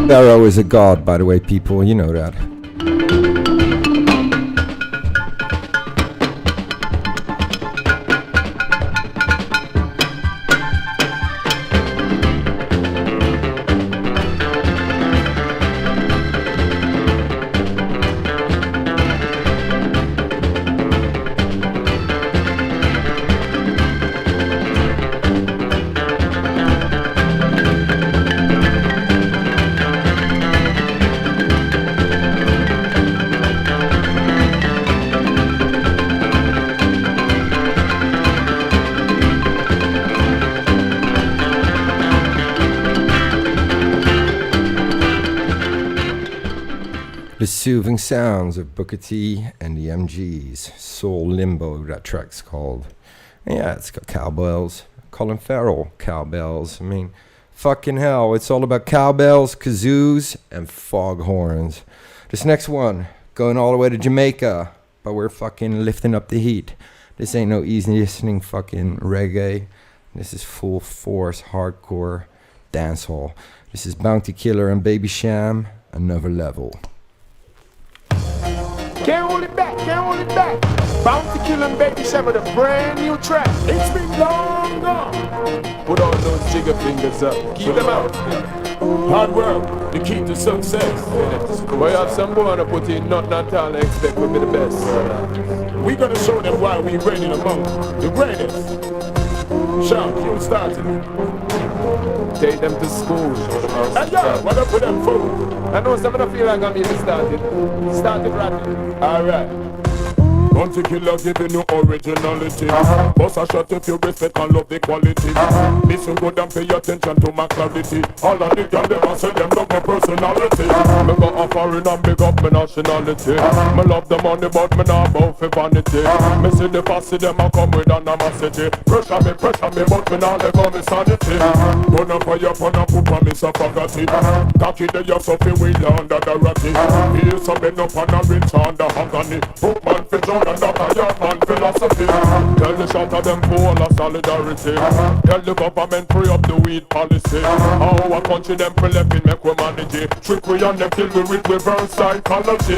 Pharaoh is a god, by the way, people, you know that. The soothing sounds of Booker T and the MGs. Soul Limbo, that track's called. Yeah, it's got cowbells. Colin Farrell, cowbells. I mean, fucking hell, it's all about cowbells, kazoos, and foghorns. This next one, going all the way to Jamaica, but we're fucking lifting up the heat. This ain't no easy listening fucking reggae. This is full force, hardcore dancehall. This is Bounty Killer and Baby Sham, Another Level. Can't hold it back, can't hold it back. Bounty Killer and Baby Sham with a brand new track. It's been long gone. Put all those jigger fingers up, keep them out. Hard work, the key to success. Boy, have some boy to put in, nothing at all, and expect we'll be the best. We gonna show them why we reigning among the greatest. Sean, you started. Take them to school. And yeah, what up with them food? I know some of them feel like I'm even started. Started rapping. Alright. Bounty Killer giving you originality. Boss a shot if you respect and love the quality. Listen good and pay attention to my clarity. All of the girls them I say them love my personality. Me go a foreign and big up my nationality. Me love the money but me not bout for vanity. Me see the fussy them a come with animosity. Pressure me but me not let go me sanity. Gonna fire upon a poop and me suffocate. Cocky the you suffer with under the ratty. Heal some men up on a rich under agony. Poop man for John and that a your man philosophy. Tell the shot of them full of solidarity. Tell the government free up the weed policy. How our country them pre-left make we manage it. Trick we on them till we with reverse psychology.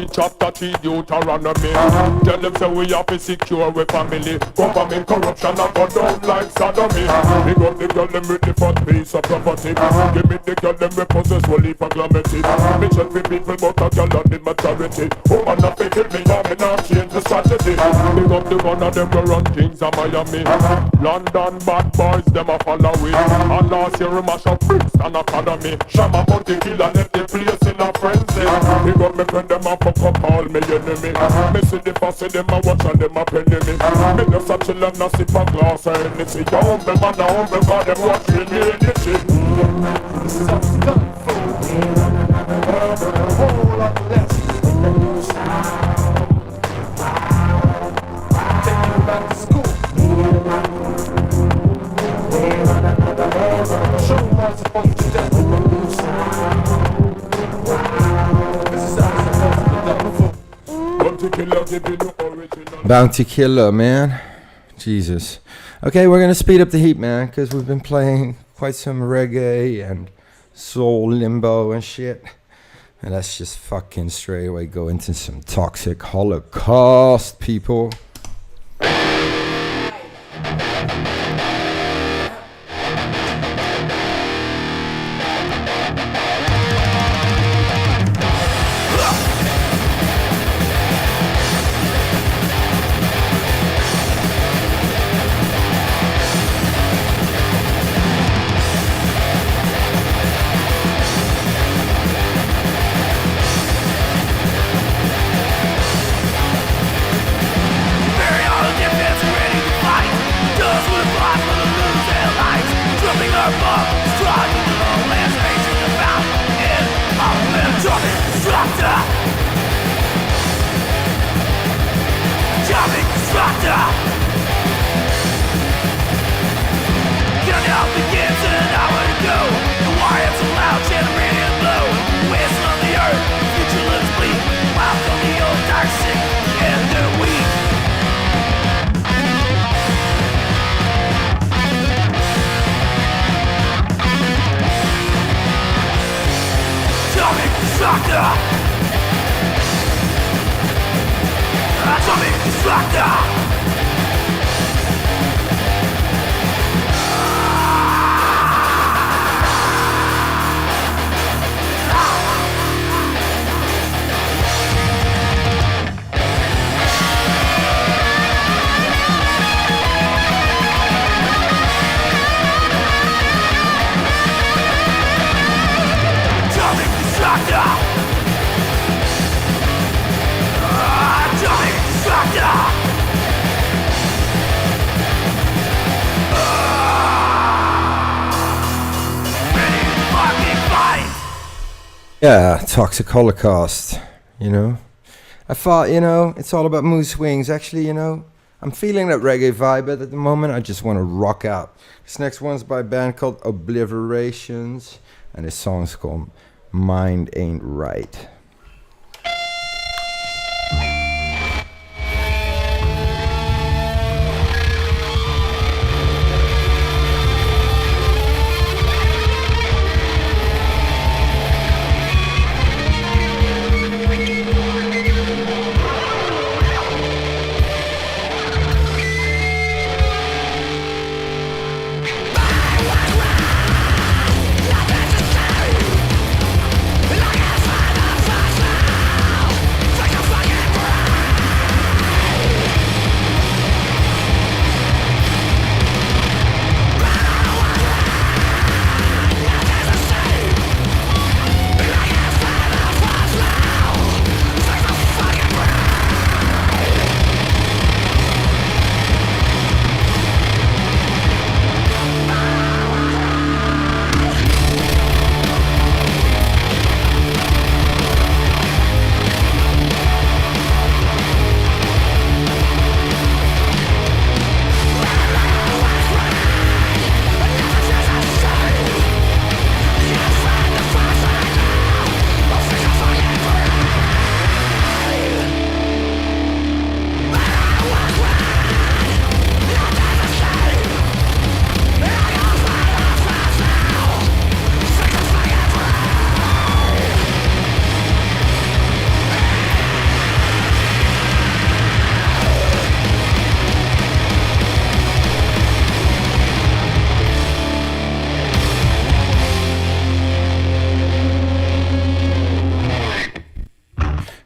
3 chapter 3 Deuteronomy. Tell them say we have to secure we family. Government corruption and go down like sodomy. Big up the girl them with the fat piece of property. Give me the girl them we possess will leave a calamity. Mission for people but a girl on the majority. Woman not fi kill me now me not change the strategy. Big up the one of them go run things a Miami. London bad boys them a follow we. And last year we mash up Brixton Academy. Shama Bounty Killer left the place in a frenzy. Big up me friend them a fuck up all me enemy. Me see the fussy them a watch and them a penny me. Me just a chill and a sip a glass of Hennessy. You humble man a humble God them watching me in the shit. This is how it's done for me. A whole lot less. Take you back to school. Show them how it's supposed to be done. This is how it's supposed to be done before. Bounty Killer give you the original. Bounty Killer, man. Jesus. Okay, we're gonna speed up the heat, man, because we've been playing quite some reggae and soul limbo and shit. And let's just fucking straight away go into some Toxic Holocaust, people. Yeah, Toxic Holocaust, you know. I thought, you know, it's all about mood swings. Actually, you know, I'm feeling that reggae vibe at the moment. I just want to rock out. This next one's by a band called Obliterations, and this song's called Mind Ain't Right. Like a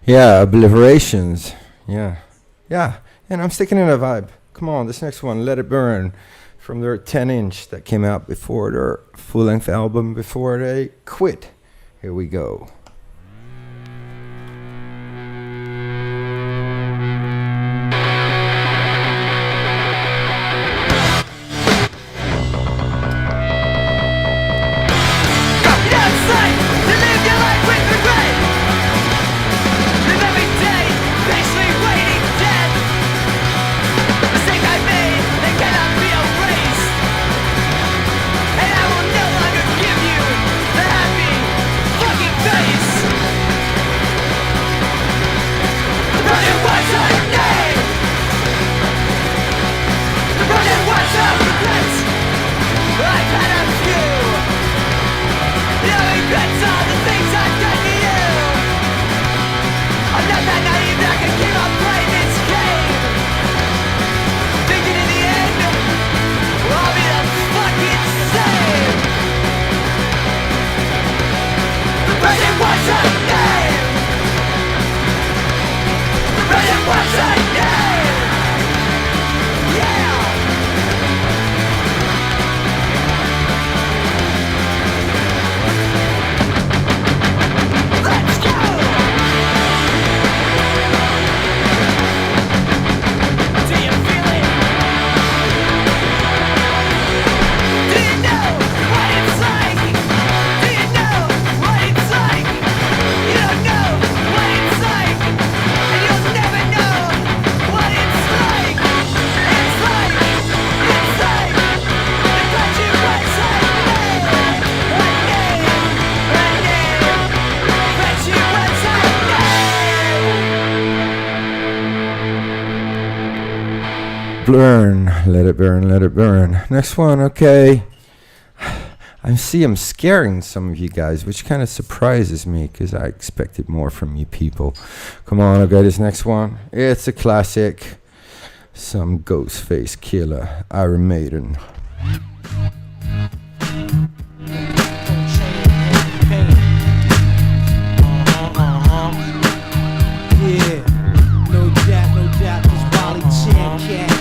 Yeah, Obliterations. Yeah. Yeah. And I'm sticking in a vibe. Come on, this next one, Let It Burn, from their 10-inch that came out before their full-length album, before they quit. Here we go. Burn, let it burn, let it burn. Next one, okay. I see I'm scaring some of you guys, which kind of surprises me because I expected more from you people. Come on, okay, this next one. It's a classic. Some Ghostface Killer, Iron Maiden. Yeah, no doubt, this Molly Chan cat.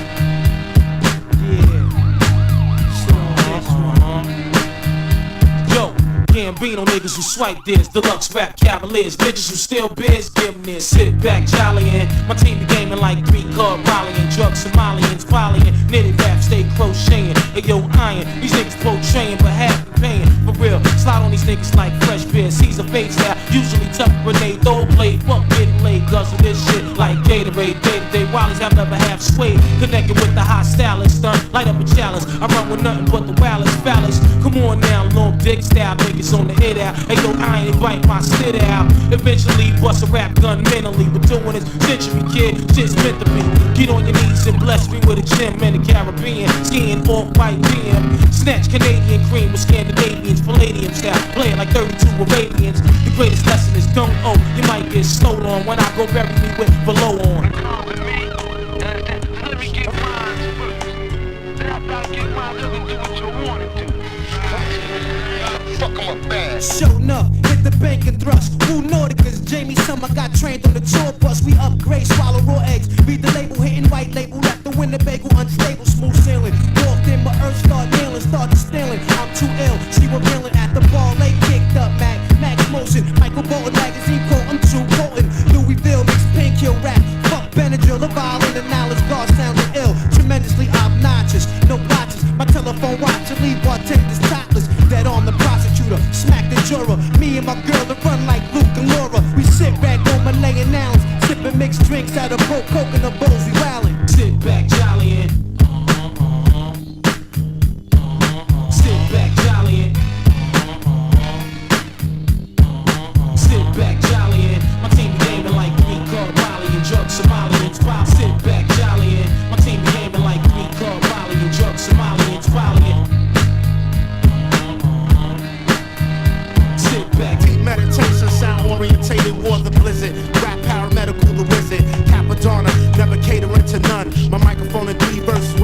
Gambino niggas who swipe this, deluxe rap cavaliers, bitches who steal beers, give them this. Sit back, jollying. My team be gaming like Greek card rallying, drugs Somalians, polying, knitted rap, stay crocheting. Hey yo, iron, these niggas portraying, but half the paying. For real, slide on these niggas like fresh beer. Caesar fade style, usually tough grenade, throw play, fuck getting laid, guzzle this shit like Gatorade. Day-to-day Wallies have never half swayed, connected with the hot stylist, light up a challenge. I run with nothing but the wildest phallus. Come on now, long dick style niggas on the hit out. Hey yo, I ain't invite my spit out. Eventually bust a rap gun mentally, but doing this century, kid, shit's meant to be. Get on your knees and bless me with a gem in the Caribbean. Skiing off-white BM. Snatch Canadian cream with Scandinavians, Palladium style, playing like 32 Arabians. The greatest lesson is don't owe. You might get snowed on when I go bury me with below on. Let me get mine first. Then after I get mine, let me do what you want to do. Fuck 'em up bad. Showing up, hit the bank and thrust. Who Nauticus, Jamie Summer got trained on the tour bus. We upgrade, swallow raw eggs. Read the label, hitting white label. Left the Winnebago unstable, smooth sailing. Walked in, my earth start nailing, started stealing. I'm too ill, she revealing at the ball. They kicked up, Max motion. Michael Bolton magazine quote, I'm too potent. Louisville mix pink kill rap. Fuck Benadryl, the violin and knowledge guard sounding ill. Tremendously obnoxious, no watches. My telephone watch and leave bartenders topless. Dead on the prosecutor, smack the juror. Me and my girl to run like Luke and Laura. We sit back on Malayan nouns, sipping mixed drinks out of broke coconut bowls. We rallying. Sit back, jollying. Sit back, jollying. Sit back, jollying. My team be gaming like Greek card Molly and drugs Somalians. Sit back, jollying. My team be gaming like Greek card Molly and drugs Somalians. Deep meditation, sound orientated, war the blizzard. Rap paramedical, the wizard. Capadonna, never catering to none. My microphone in 3 verse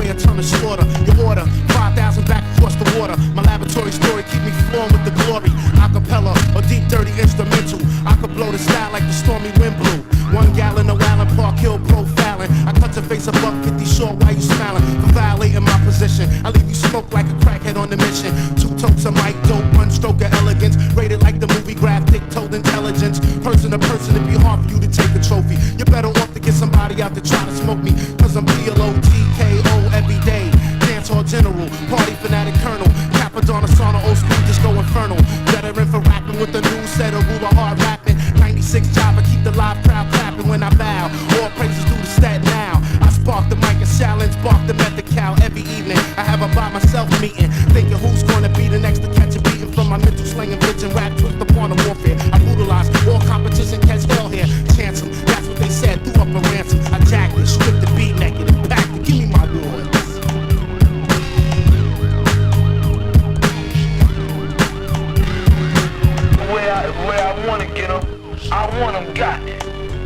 kill profiling. I cut your face above 50 short while you smiling. For violating my position, I leave you smoke like a crackhead on the mission. 2 totes of mic dope, 1 stroke of elegance. Rated like the movie graphic, told intelligence. Person to person, it'd be hard for you to take a trophy. You're better off to get somebody out to try to smoke me. Cause I'm PLOTKO every day. Dancehall general, party fanatic colonel. Capadonna sauna, old school, just go infernal. Veteran for rapping with the new set of ruler hard rapping. 96 job, I keep the live crowd clapping when I bow. All praises due to stat now. I spark the mic and challenge, bark the method cow every evening. I have a by myself meeting, thinking who's gonna be the next to catch a beating from my mental slinging bitch and rap twist upon the warfare. I brutalize all competition, catch hell here. Chance 'em, that's what they said, threw up a ransom. I jacked it, stripped the beat naked and packed it. Give me my wood. Where I wanna get 'em, I want 'em got.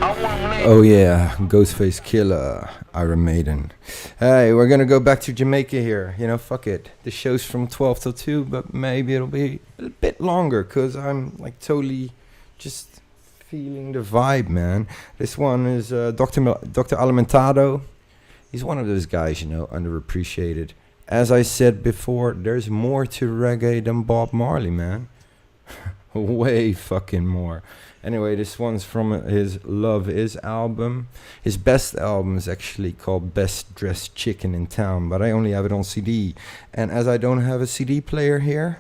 I want 'em laid. Oh yeah, Ghostface Killer, Iron Maiden. Hey, we're gonna go back to Jamaica here. You know, fuck it. The show's from 12 till 2, but maybe it'll be a bit longer, cause I'm like totally just feeling the vibe, man. This one is Dr. Alimentado. He's one of those guys, you know, underappreciated. As I said before, there's more to reggae than Bob Marley, man. Way fucking more. Anyway, this one's from his Love Is album. His best album is actually called Best Dressed Chicken in Town, but I only have it on CD. And as I don't have a CD player here,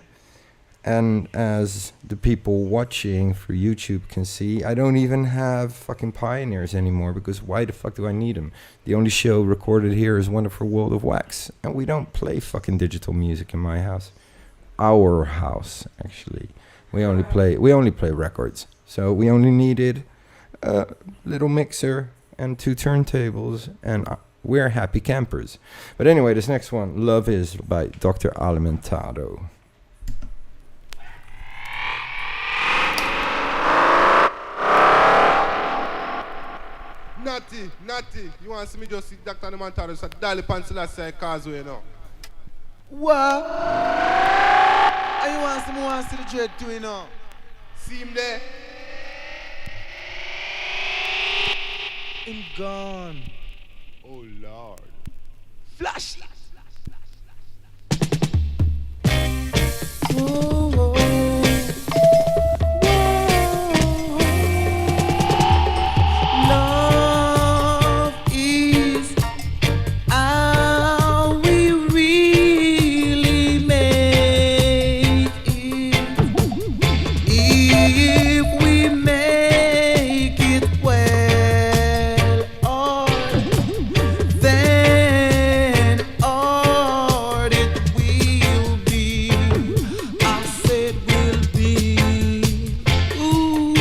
and as the people watching through YouTube can see, I don't even have fucking Pioneers anymore, because why the fuck do I need them? The only show recorded here is Wonderful World of Wax, and we don't play fucking digital music in my house. Our house, actually. We only play records. So we only needed a little mixer and 2 turntables, and we're happy campers. But anyway, this next one, Love Is by Dr. Alimentado. Natty, you want to see me just see Dr. Alimentado, so Dali Pansila say Causeway now. What? And you want to see the dread doing now? See him there? Him gone. Oh Lord. Flash! Love is how we really make it. If we make it well, then all it will be. I said will be. Ooh,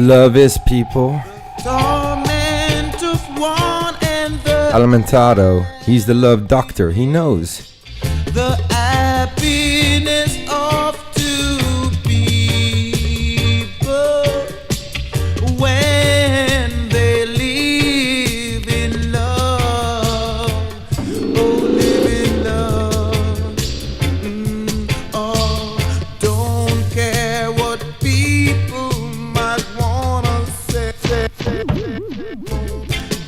Love is people. torment of one and the Alimentado, he's the love doctor, he knows. happiness of 2 people when they live in love. Oh, live in love. Oh, don't care what people might wanna say.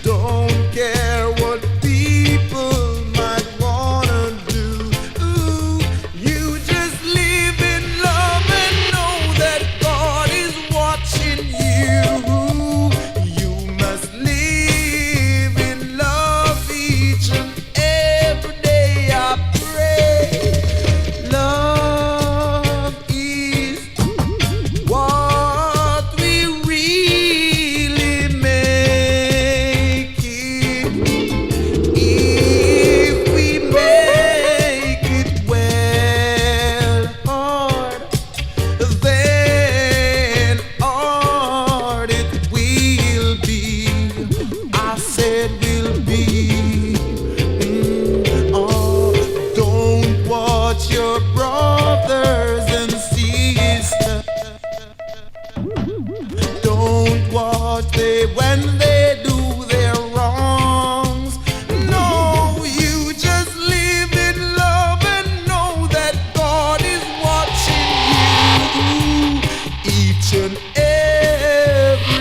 Don't care what people might wanna do. Ooh, you just live in love and know that God is watching you. You must live in love each and every day. I pray. Love is what we really make it. If we make it well hard, then hard it will be. I said will be. Oh, don't watch your brothers and sisters. Don't watch them when they do their wrongs. No, you just live in love and know that God is watching you each and every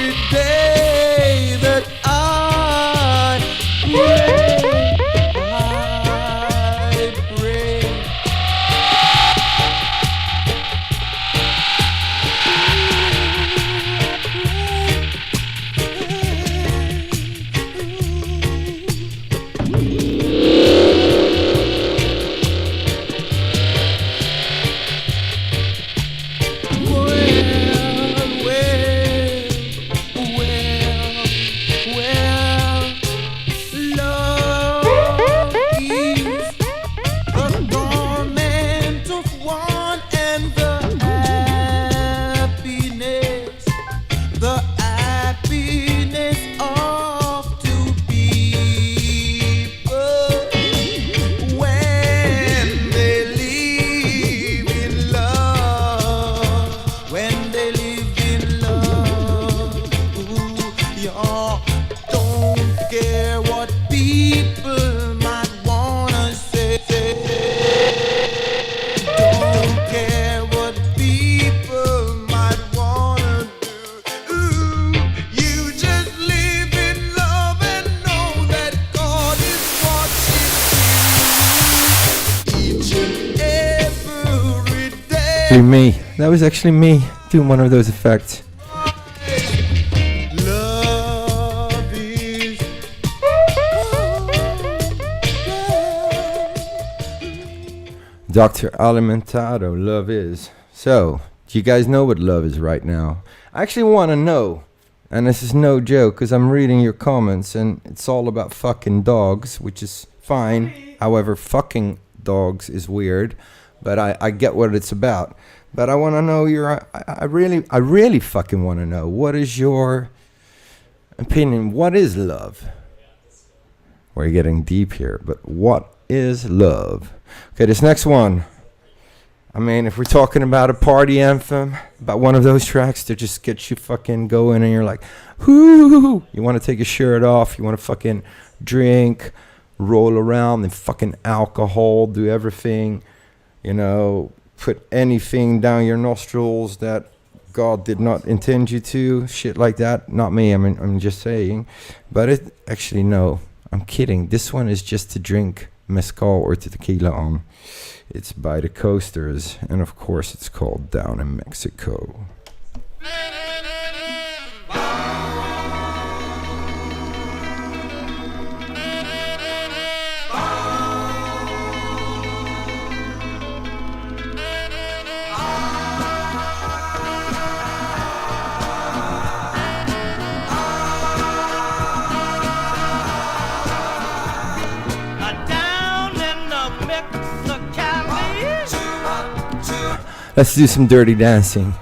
actually me. That was actually me doing one of those effects. Love is Dr. Alimentado, love is. So, do you guys know what love is right now? I actually want to know. And this is no joke, because I'm reading your comments, and it's all about fucking dogs, which is fine. However, fucking dogs is weird, but I get what it's about. But I want to know I really fucking want to know, what is your opinion? What is love? We're getting deep here, but what is love? Okay, this next one. I mean, if we're talking about a party anthem, about one of those tracks that just gets you fucking going and you're like, whoo, you want to take your shirt off, you want to fucking drink, roll around in fucking alcohol, do everything, you know, put anything down your nostrils that God did not intend you to, shit like that. Not me, I'm just saying. But it actually, no, I'm kidding. This one is just to drink mezcal or tequila on. It's by the Coasters, and of course it's called Down in Mexico. Let's do some dirty dancing.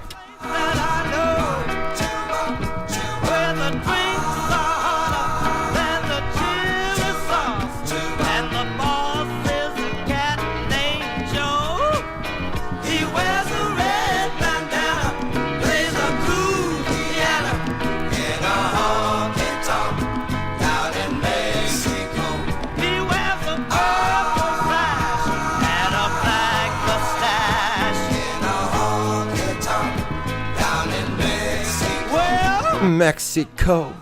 Mexico.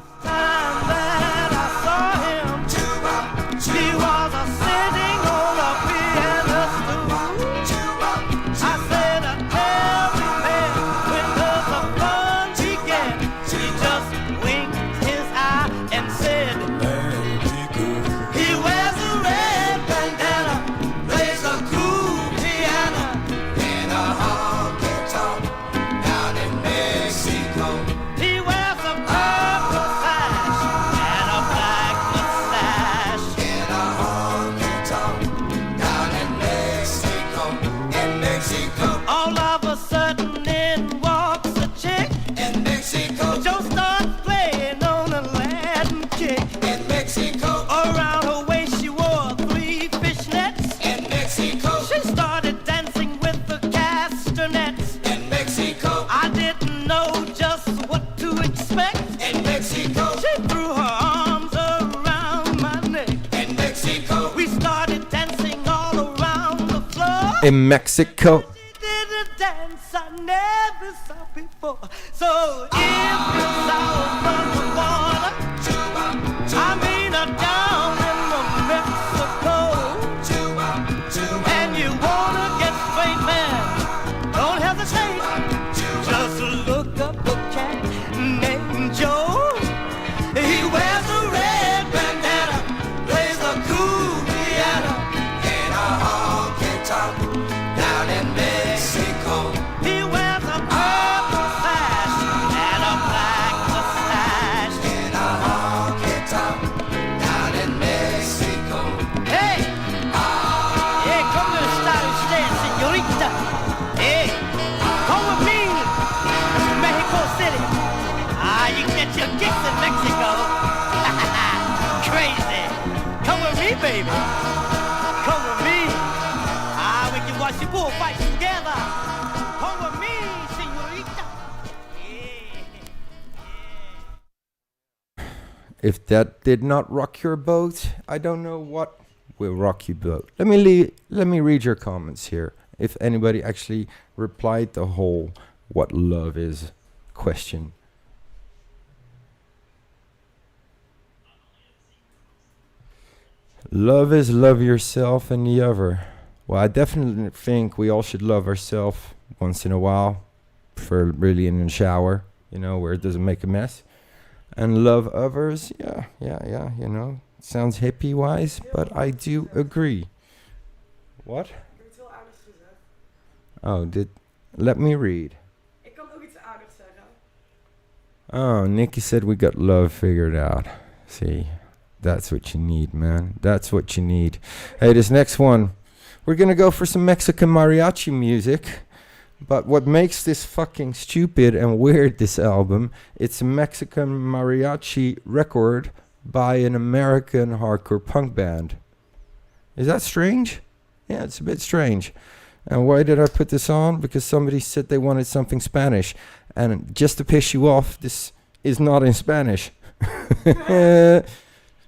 In Mexico. did a dance I never saw before. So if you saw from the water, I mean down in Mexico, and you wanna get straight, man, don't hesitate. Just look up a cat named Joe. He wears a red bandana, plays a cool piano in a honky tonk down in Mexico. He wears a purple sash and a black mustache in a honky tonk down in Mexico. Hey, yeah, come to the stylish dance, señorita. Hey, come with me to Mexico City. You can get your kicks in Mexico. Crazy. Come with me, baby. Come with me. We can watch the bullfights together. Come with me, señorita. If that did not rock your boat, I don't know what will rock your boat. Let me read your comments here. If anybody actually replied the whole "what love is" question. Love is love yourself and the other. Well, I definitely think we all should love ourselves once in a while, prefer really in the shower, where it doesn't make a mess. And love others, yeah, sounds hippie-wise, but I do agree. What? Oh, let me read. Oh, Nikki said we got love figured out. See, that's what you need, man. That's what you need. Hey, this next one, we're gonna go for some Mexican mariachi music. But what makes this fucking stupid and weird, this album, it's a Mexican mariachi record by an American hardcore punk band. Is that strange? Yeah, it's a bit strange. And why did I put this on? Because somebody said they wanted something Spanish. And just to piss you off, this is not in Spanish.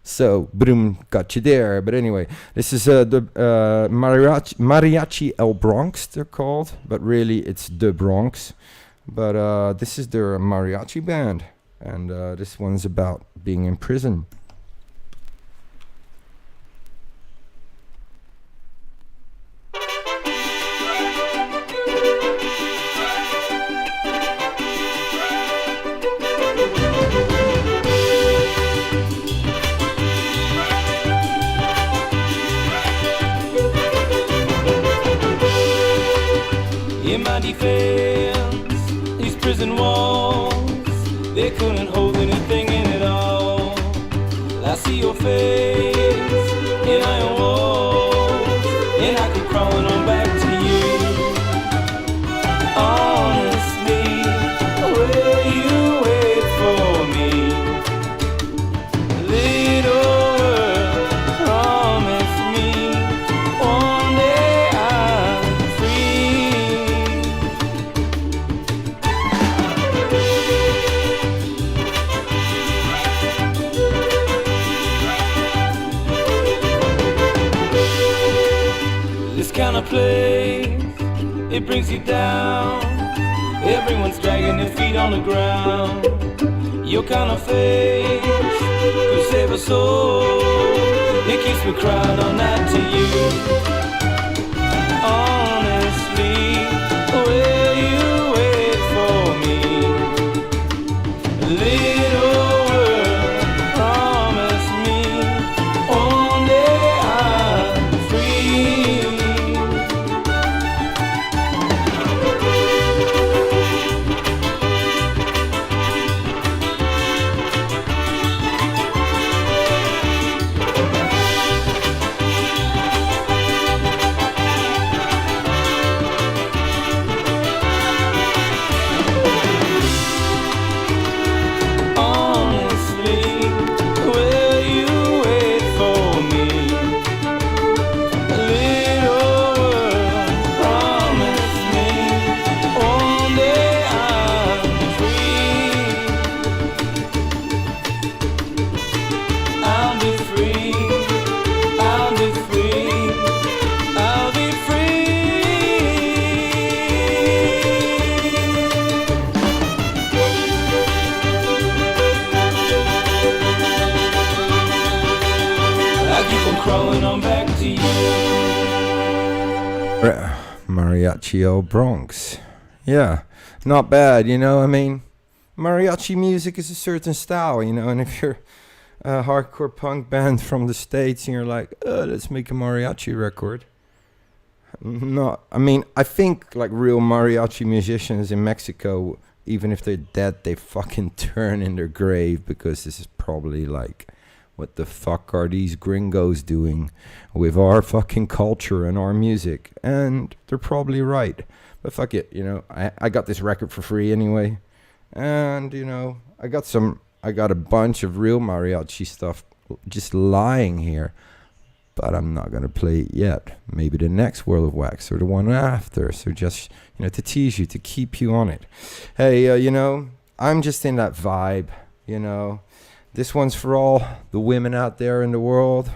So, boom, got you there. But anyway, this is the Mariachi El Bronx, they're called. But really, it's the Bronx. But this is their mariachi band. And this one's about being in prison. In my defense, these prison walls, they couldn't hold anything in it all. I see your face in iron walls, and I keep crawling on back to you. Honestly, will you wait for me? Little world, promise me one day I'm free. This kind of place, it brings you down. Everyone's dragging their feet on the ground. Your kind of face could save a soul. It keeps me crying all night to you. Honestly, will you wait for me? Little world, promise me one day I'm free. Honestly, will you wait for me? Little world, promise me one day I'm free. I'll be free. I'll be free. I'll be free. I keep on crawling on back to you. Mariachi El Bronx. Yeah, not bad, I mean, mariachi music is a certain style, and if you're a hardcore punk band from the States and you're like, let's make a mariachi record. I think like real mariachi musicians in Mexico, even if they're dead, they fucking turn in their grave, because this is probably like, what the fuck are these gringos doing with our fucking culture and our music? And they're probably right. But fuck it, I got this record for free anyway. And, I got a bunch of real mariachi stuff just lying here. But I'm not going to play it yet. Maybe the next World of Wax or the one after. So just, to tease you, to keep you on it. Hey, I'm just in that vibe, This one's for all the women out there in the world.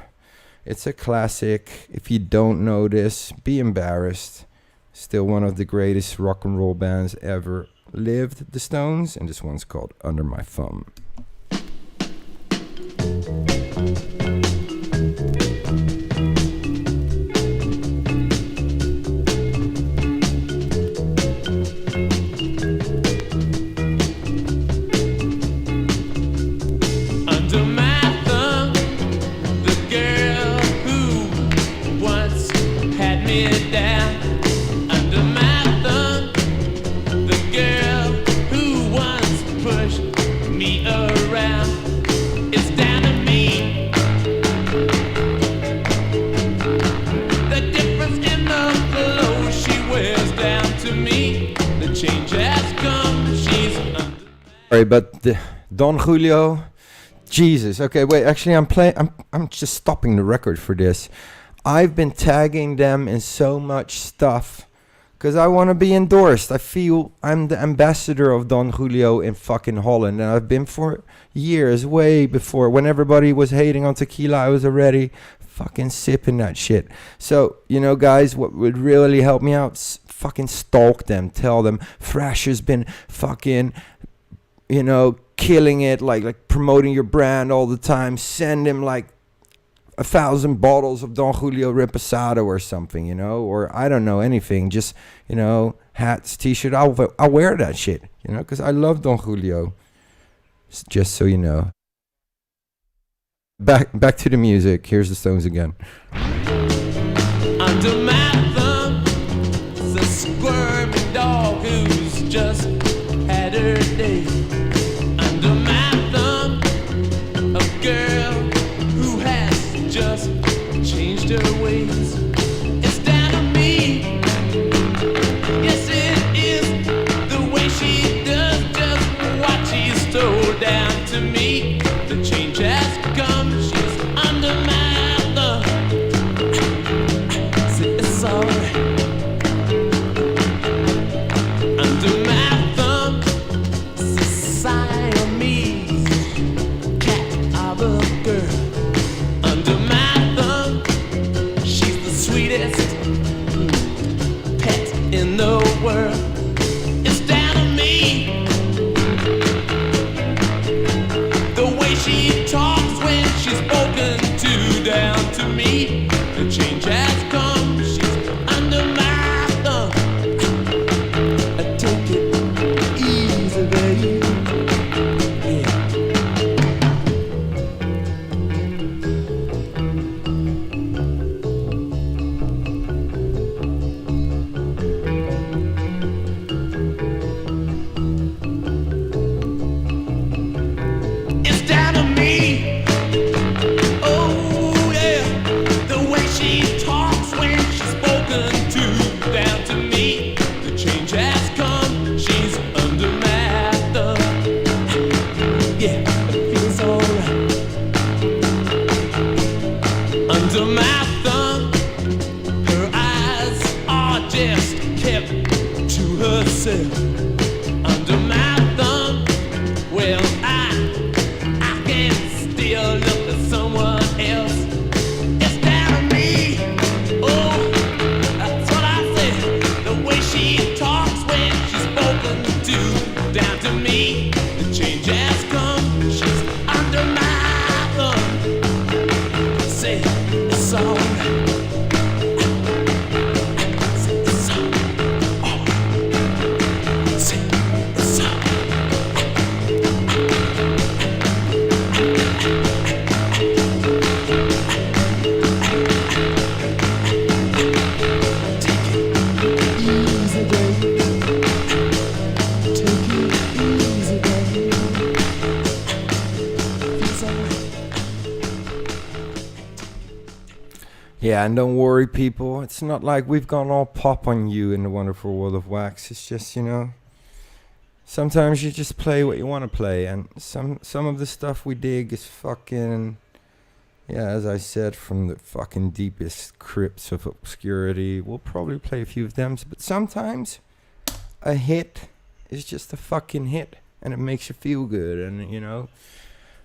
It's a classic. If you don't know this, be embarrassed. Still one of the greatest rock and roll bands ever lived, the Stones. And this one's called Under My Thumb. Sorry, but Don Julio, Jesus. Okay, wait. Actually, I'm just stopping the record for this. I've been tagging them in so much stuff because I want to be endorsed. I feel I'm the ambassador of Don Julio in fucking Holland, and I've been for years, way before. When everybody was hating on tequila, I was already fucking sipping that shit. So, guys, what would really help me out? Fucking stalk them. Tell them Thrasher's been fucking, killing it, like promoting your brand all the time. Send him like 1,000 bottles of Don Julio Reposado or something, or I don't know, anything. Just, hats, t-shirt. I'll wear that shit, because I love Don Julio. Just so you know. Back to the music. Here's the Stones again. Under my thumb is a squirming dog who's just had her day. Under my thumb, a girl who has just changed her ways. It's down to me. Yes, it is the way she does just what she's told. Down to me, the change has come. She's under my thumb. It's alright. Under my thumb, it's a Siamese cat of a girl. Under my thumb, she's the sweetest pet in the world. It's down to me. The way she talks when she's spoken to, down to me. The change has come. She's under my thumb. I take it easy, baby. Yeah. It's down to me. Oh yeah, the way she talks when she's spoken to, down to me. The change has come. She's under my thumb. Yeah, it feels alright. Under my thumb, her eyes are just kept to herself. Under my thumb, well, I can still look at someone else. It's down to me. Oh, that's what I said. The way she talks when she's spoken to, down to me. The change has come. She's under my thumb. Say it's alright. Say it's alright. Say it's alright. Easy, baby. Take it easy, baby. Feels alright. Yeah, and don't worry, people. It's not like we've gone all pop on you in the wonderful world of wax. It's just, sometimes you just play what you want to play, and some of the stuff we dig is fucking, yeah, as I said, from the fucking deepest crypts of obscurity. We'll probably play a few of them, but sometimes a hit is just a fucking hit, and it makes you feel good, and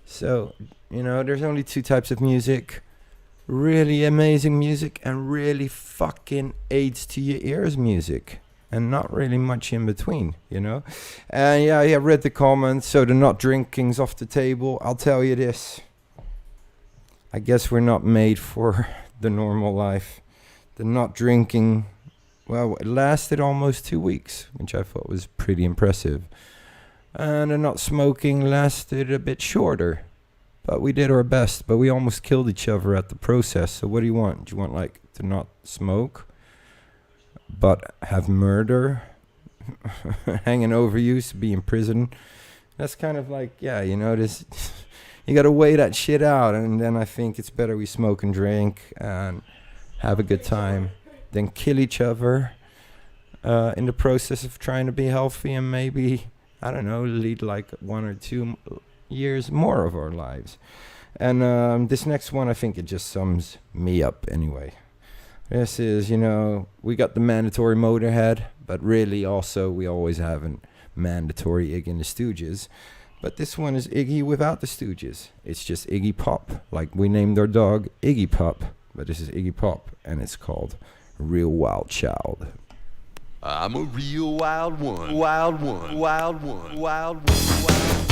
so there's only two types of music: really amazing music and really fucking aids to your ears music, and not really much in between, And yeah, I read the comments, so the not drinking's off the table. I'll tell you this: I guess we're not made for the normal life. The not drinking, well, it lasted almost 2 weeks, which I thought was pretty impressive. And the not smoking lasted a bit shorter. But we did our best, but we almost killed each other at the process. So what do you want? Do you want, to not smoke, but have murder hanging over you, to be in prison? That's kind of this... You gotta weigh that shit out, and then I think it's better we smoke and drink and have a good time than kill each other in the process of trying to be healthy and maybe I don't know, lead like 1 or 2 years more of our lives. And this next one, I think it just sums me up anyway. This is, we got the mandatory Motorhead, but really also we always have a mandatory Iggy and the Stooges. But this one is Iggy without the Stooges. It's just Iggy Pop, like we named our dog Iggy Pop, but this is Iggy Pop, and it's called Real Wild Child. I'm a real wild one, wild one, wild one, wild one, wild one.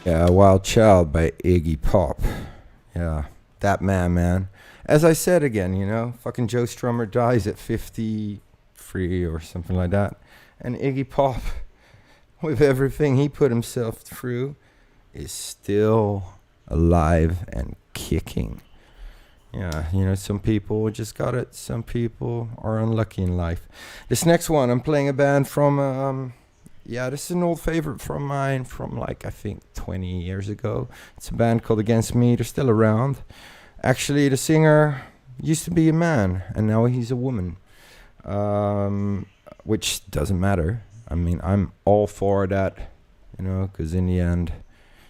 Yeah, Wild Child by Iggy Pop. Yeah, that man. As I said again, fucking Joe Strummer dies at 53 or something like that. And Iggy Pop, with everything he put himself through, is still alive and kicking. Yeah, some people just got it. Some people are unlucky in life. This next one, I'm playing a band from... this is an old favorite from mine from I think 20 years ago. It's a band called Against Me. They're still around. Actually, the singer used to be a man and now he's a woman. Which doesn't matter. I mean, I'm all for that, because in the end,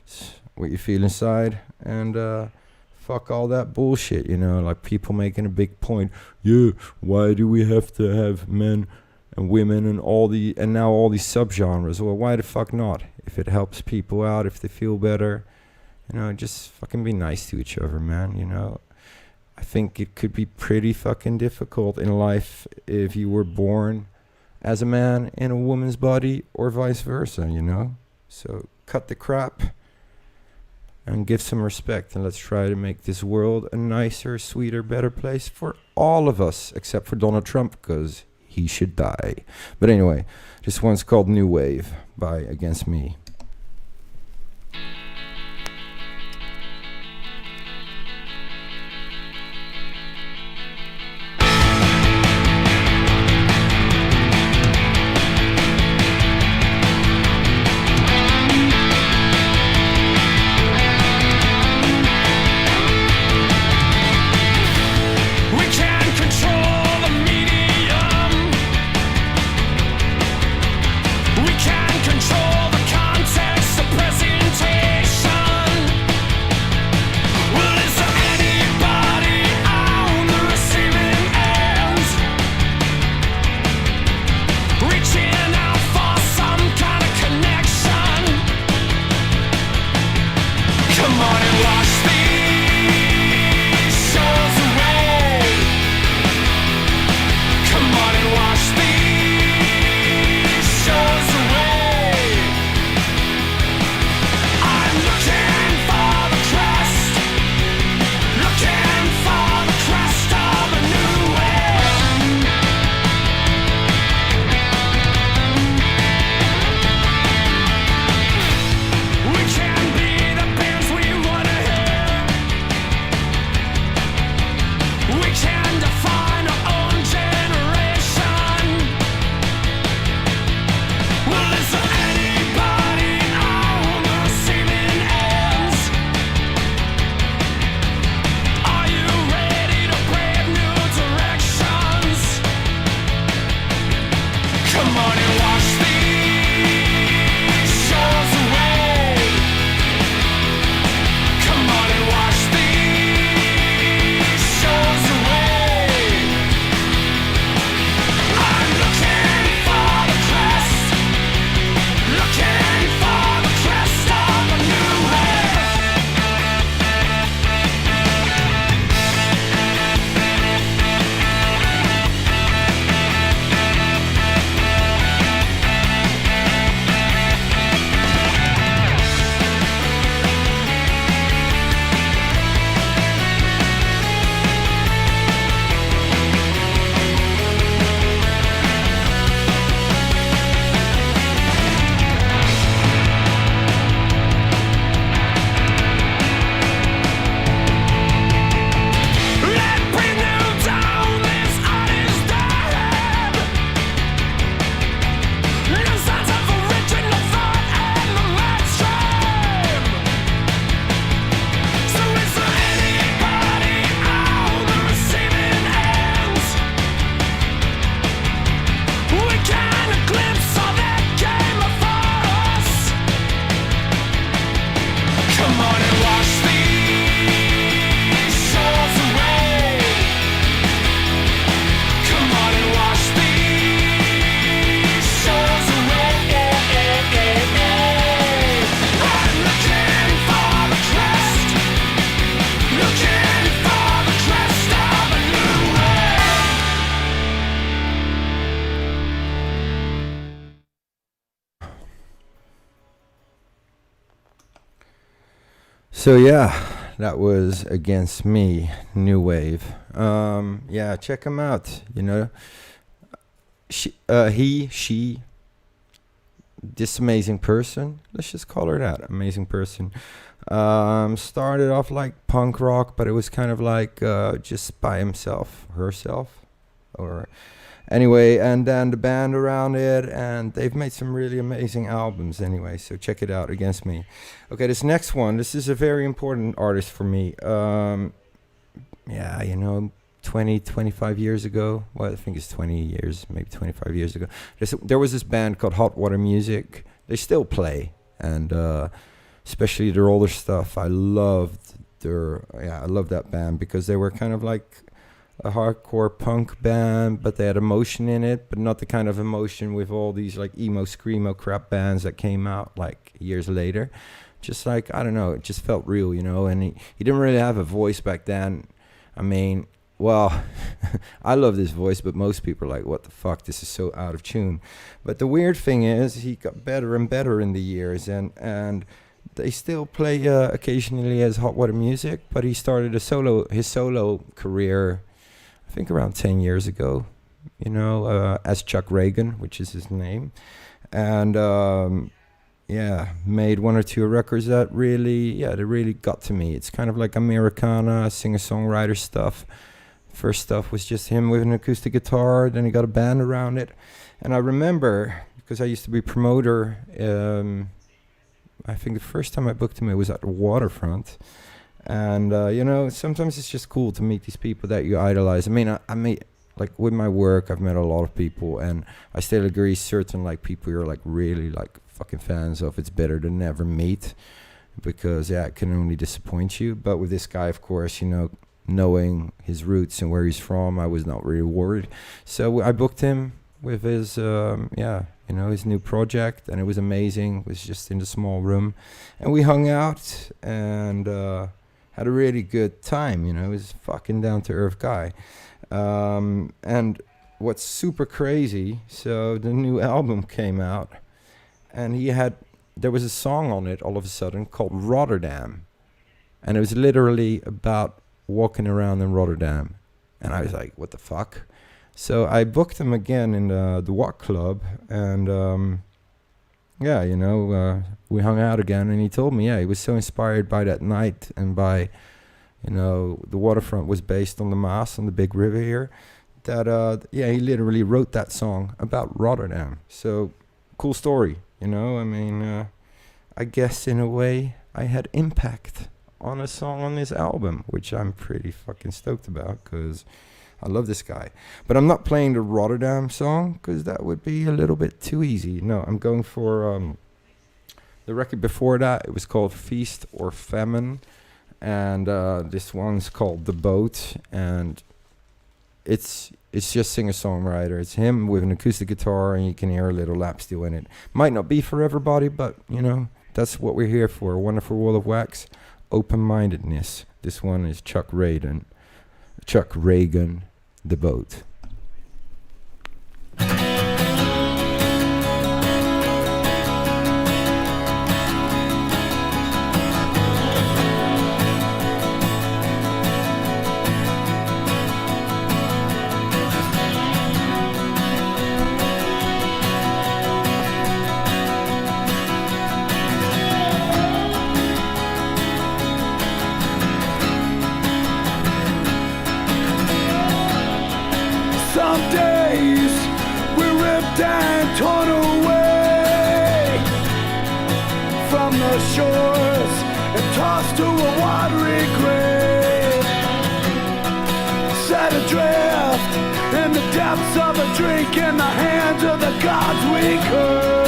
it's what you feel inside. And fuck all that bullshit, like people making a big point. Yeah, why do we have to have men and women and now all these subgenres? Well, why the fuck not? If it helps people out, if they feel better, just fucking be nice to each other, man. I think it could be pretty fucking difficult in life if you were born as a man in a woman's body or vice versa, you know? So cut the crap and give some respect, and let's try to make this world a nicer, sweeter, better place for all of us, except for Donald Trump, because he should die. But anyway, this one's called New Wave by Against Me. So yeah, that was Against Me, New Wave. Yeah, check him out. You know, she, this amazing person. Let's just call her that, amazing person. Started off like punk rock, but it was kind of like just by herself, or anyway, and then the band around it, and they've made some really amazing albums anyway, so check it out, Against Me. Okay, this next one, this is a very important artist for me. Yeah, you know, 25 years ago, well, I think it's 20 years, maybe 25 years ago, there was this band called Hot Water Music. They still play, and especially their older stuff. I loved that band because they were kind of like a hardcore punk band, but they had emotion in it, but not the kind of emotion with all these like emo screamo crap bands that came out like years later. Just like, I don't know, it just felt real, you know. And he didn't really have a voice back then. I mean, well, I love this voice, but most people are like, what the fuck, this is so out of tune. But the weird thing is, he got better and better in the years, and they still play occasionally as Hot Water Music, but he started his solo career, I think around 10 years ago, as Chuck Reagan, which is his name. And made one or two records that really got to me. It's kind of like Americana, singer-songwriter stuff. First stuff was just him with an acoustic guitar, then he got a band around it. And I remember, because I used to be promoter, I think the first time I booked him, it was at the Waterfront. And, sometimes it's just cool to meet these people that you idolize. I mean, I meet, like, with my work, I've met a lot of people, and I still agree certain, like, people you're, like, really, like, fucking fans of, it's better to never meet, because, it can only disappoint you. But with this guy, of course, knowing his roots and where he's from, I was not really worried. So I booked him with his, his new project, and it was amazing. It was just in the small room, and we hung out and had a really good time. He was a fucking down-to-earth guy. And what's super crazy, so the new album came out, and there was a song on it all of a sudden called Rotterdam, and it was literally about walking around in Rotterdam. And I was like, what the fuck? So I booked him again in the Watt Club, and we hung out again, and he told me, he was so inspired by that night and by, the Waterfront was based on the Maas, on the big river here, that, he literally wrote that song about Rotterdam. So, cool story, I guess in a way I had impact on a song on this album, which I'm pretty fucking stoked about, because I love this guy. But I'm not playing the Rotterdam song, because that would be a little bit too easy. No, I'm going for the record before that. It was called Feast or Famine, and this one's called The Boat, and it's just singer-songwriter. It's him with an acoustic guitar, and you can hear a little lap steel in it. Might not be for everybody, but, that's what we're here for. A Wonderful World of Wax, open-mindedness. This one is Chuck Reagan, The Boat. Some days we're ripped and torn away from the shores and tossed to a watery grave, set adrift in the depths of a drink in the hands of the gods we curse.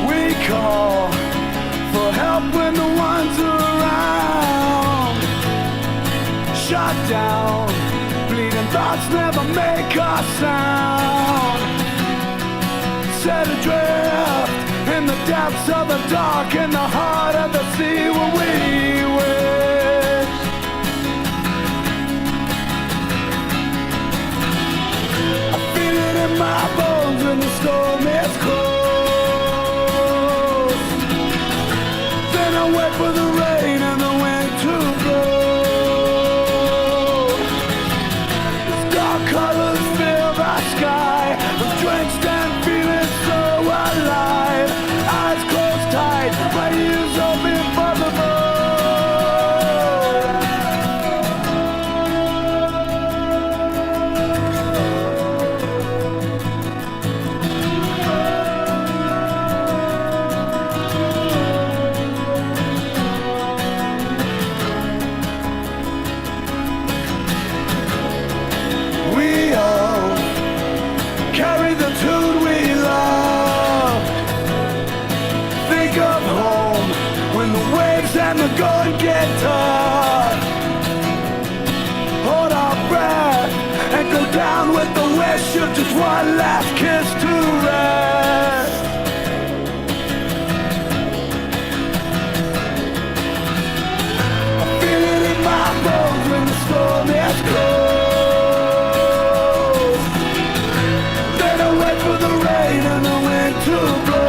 We call for help when the ones around shut down. Bleeding thoughts never make a sound. Set adrift in the depths of the dark, in the heart of the sea where we wish. I feel it in my bones when the storm is close. I wait for the rain and the wind to blow. Its dark colors fill the sky. I'm drenched and feeling so alive. Eyes closed tight, my ears open for the and the going get tough. Hold our breath and go down with the wish of just one last kiss to rest. close. Then I wait for the rain and the wind to blow.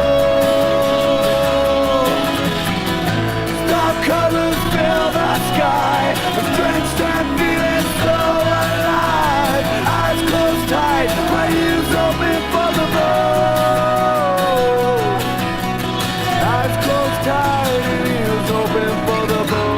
Star colors fill the sky, I'm drenched and feeling so alive. Eyes closed tight, my ears open for the blow. Eyes closed tight and ears open for the blow.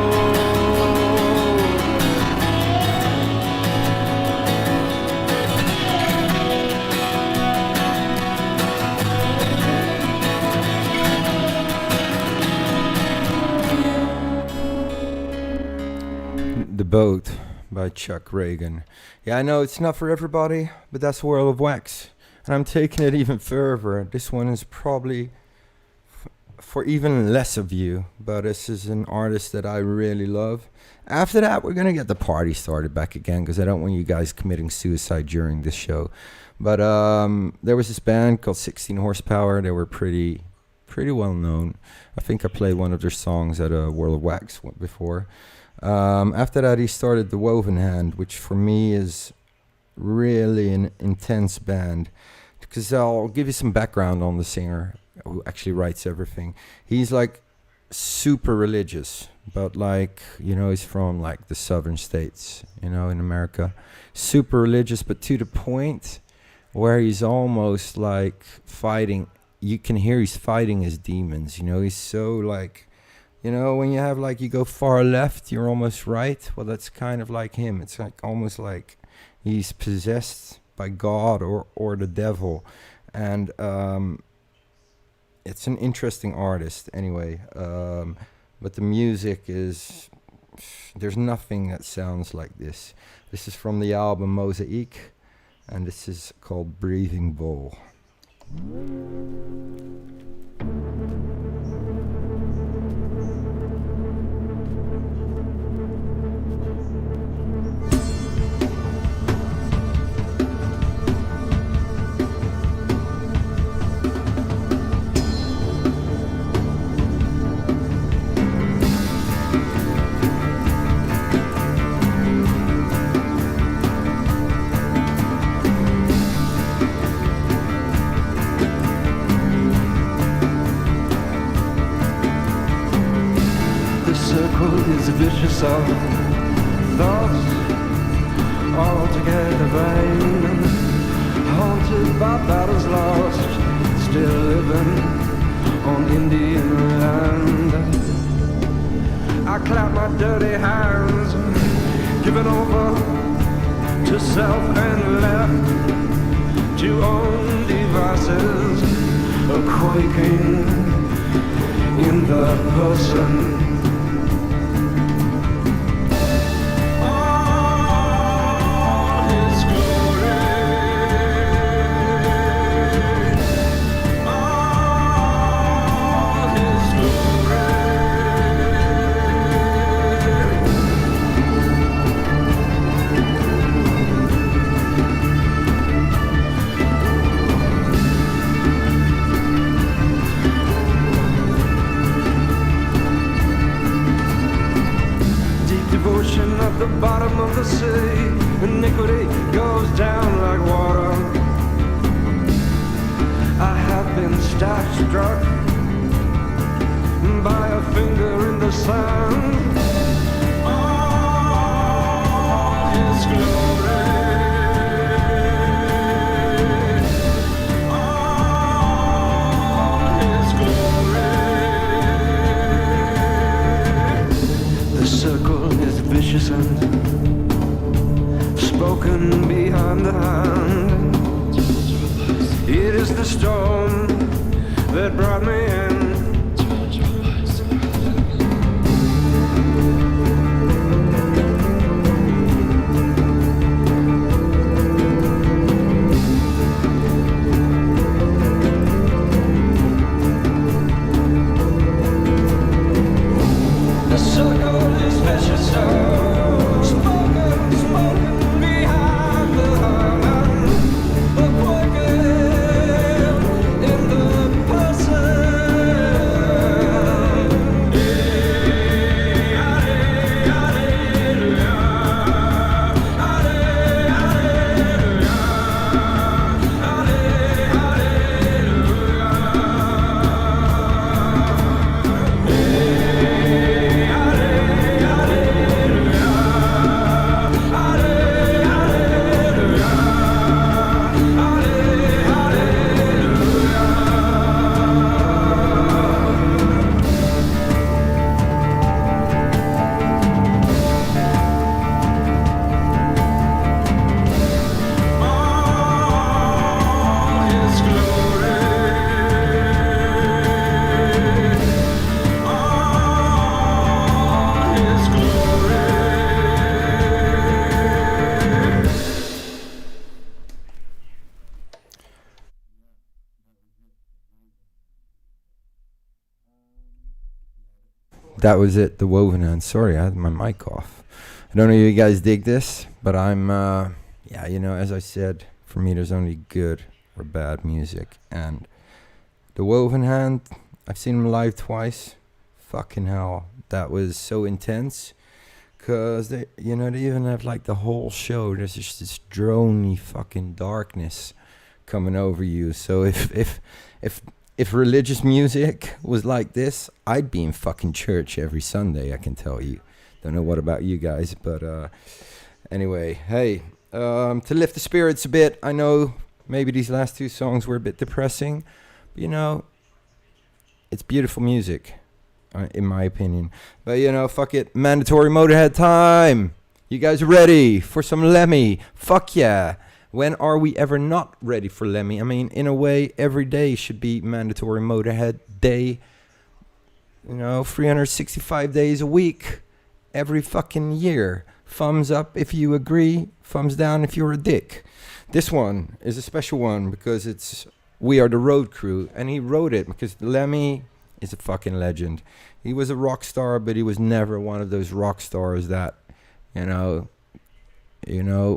The Boat by Chuck Reagan. Yeah, I know it's not for everybody, but that's World of Wax. And I'm taking it even further. This one is probably for even less of you, but this is an artist that I really love. After that, we're going to get the party started back again, because I don't want you guys committing suicide during this show. But there was this band called 16 Horsepower. They were pretty well known. I think I played one of their songs at a World of Wax before. After that, he started the Woven Hand, which for me is really an intense band, because I'll give you some background on the singer who actually writes everything. He's like super religious, but like, you know, he's from like the southern states, you know, in America. Super religious, but to the point where he's almost like fighting. You can hear he's fighting his demons, you know. He's so like, you know, when you have like, you go far left, you're almost right. Well, that's kind of like him. It's like almost like he's possessed by God or the devil. And it's an interesting artist anyway. But the music is, there's nothing that sounds like this. This is from the album Mosaic, and this is called Breathing Bowl. Is a vicious of thoughts altogether vain, haunted by battles lost, still living on Indian land. I clap my dirty hands, giving over to self and left to own devices, a quaking in the person. At the bottom of the sea, iniquity goes down like water. I have been struck by a finger in the sand. All His glory, all His glory. The circle is vicious and spoken behind the hand. It is the storm that brought me in. The circle is vicious, spoken behind the hand. A quaking in the person. That was it, the Woven Hand. Sorry, I had my mic off. I don't know if you guys dig this, but I'm, yeah, you know, as I said, for me there's only good or bad music. And the Woven Hand, I've seen him live twice. Fucking hell, that was so intense. Because, they, you know, they even have like the whole show. There's just this droney fucking darkness coming over you. So if religious music was like this, I'd be in fucking church every Sunday, I can tell you. Don't know what about you guys, but anyway, hey, to lift the spirits a bit, I know maybe these last two songs were a bit depressing, but you know, it's beautiful music, in my opinion. But you know, fuck it, mandatory Motorhead time. You guys ready for some Lemmy? Fuck yeah. When are we ever not ready for Lemmy? I mean, in a way, every day should be mandatory Motorhead day. You know, 365 days a week, every fucking year. Thumbs up if you agree, thumbs down if you're a dick. This one is a special one because it's We Are the Road Crew, and he wrote it because Lemmy is a fucking legend. He was a rock star, but he was never one of those rock stars that, you know,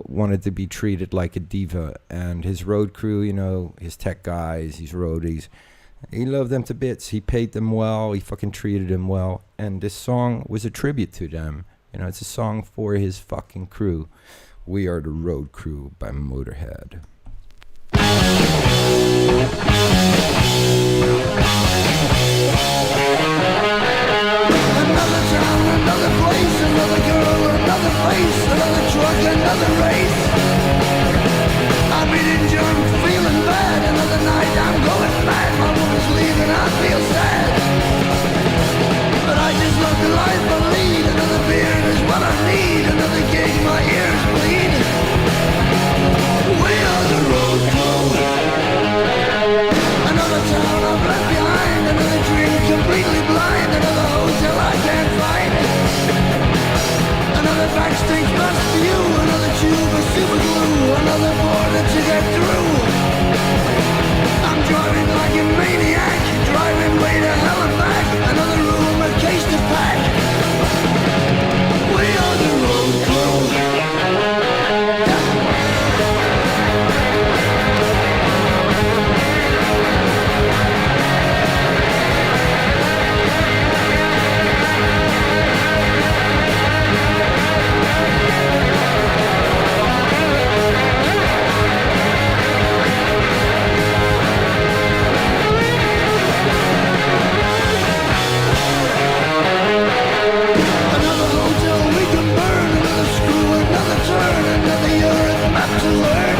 wanted to be treated like a diva. And his road crew, you know, his tech guys, his roadies, he loved them to bits. He paid them well. He fucking treated them well. And this song was a tribute to them. You know, it's a song for his fucking crew. We Are the Road Crew by Motorhead. Another town, another place, another girl, another face, another truck, another race. I'm eating junk, feeling bad. Another night, I'm going mad. My woman's leaving, I feel sad. But I just love the life I lead. Another beer is what I need. Another gig, my ears bleed. We are the road crew. Another town I've left behind. Another dream completely blind. Another hotel I can't find. Another backstage bus view. Another tube of super glue. Another border to get through. I'm driving like a maniac. Driving way to hell and back. Another room, a case to pack. We are the road crew. To learn.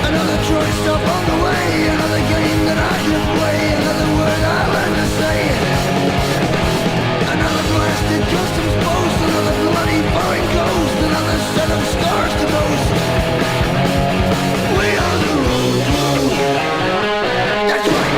Another truck stop on the way. Another game that I can play. Another word I learned to say. Another blasted customs post. Another bloody foreign coast. Another set of scars to boast. We are the road crew. That's right.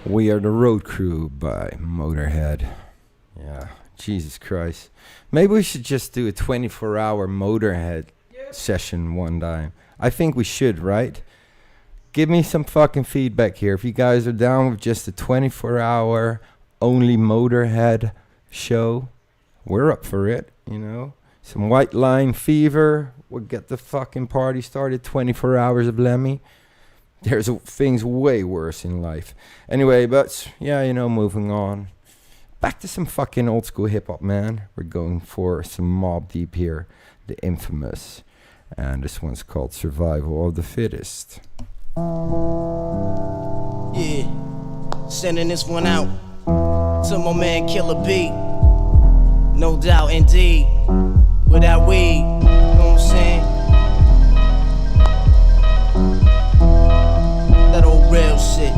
We Are the Road Crew by Motorhead. Yeah, Jesus Christ. Maybe we should just do a 24-hour Motorhead session one time. I think we should, right? give me some fucking feedback here. If you guys are down with just a 24-hour only Motorhead show, we're up for it, you know. Some White Line Fever will get the fucking party started. 24 hours of Lemmy. There's things way worse in life. Anyway, but yeah, you know, moving on. Back to some fucking old school hip hop, man. We're going for some Mobb Deep here, the infamous. And this one's called Survival of the Fittest. Yeah, sending this one out to my man Killer B. No doubt, indeed. Without weed, you know what I'm saying? That old real shit.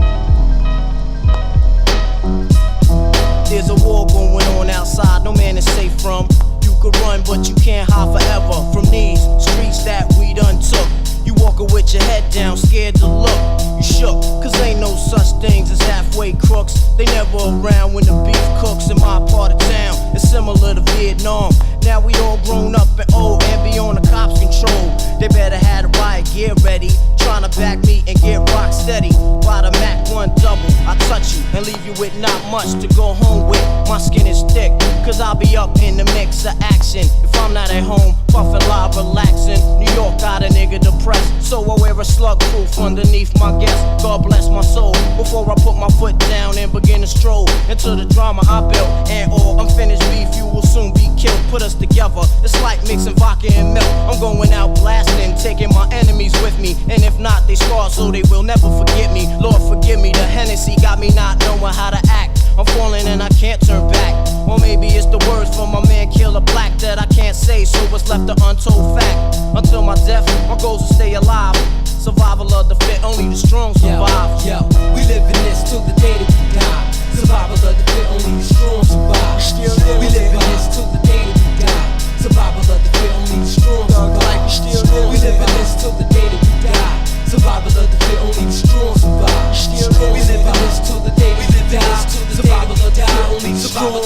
There's a war going on outside, no man is safe from. You could run, but you can't hide forever from these streets that we done took. You walking with your head down, scared to look. You shook, cause ain't no such things as halfway crooks. They never around when the beef cooks in my part of town. It's similar to Vietnam. Now we all grown up and old and beyond the cops' control. They better have the riot gear ready, trying to back me and get rock steady. By the Mac 1 double, I touch you and leave you with not much to go home with. My skin is thick, cause I'll be up in the mix of action. If I'm not at home, puffin' live, relaxing. New York got a nigga depressed, so I wear a slug proof underneath my guest. God bless my soul, before I put my foot down and begin to stroll into the drama I built. And all unfinished beef, you will soon be killed. Put us together, it's like mixing vodka and milk. I'm going out blasting, taking my enemies with me. And if not, they scar so they will never forget me. Lord forgive me, the Hennessy got me not knowing how to act. I'm falling and I can't turn back. Or maybe it's the words from my man Killer Black that I can't say, so what's left an untold fact. Until my death, my goals will stay alive. Survival of the fit, only the strong survive. Yo, we live in this till the day that we die. Survival of the fit, only the strong survive. We live in this till the day that we die. Survival of the fit, only the strong survive. We live in this till the day that we die. Survival of the fit, only the strong survive. We live in this till the day that we die. Survival of the fit, only the strong.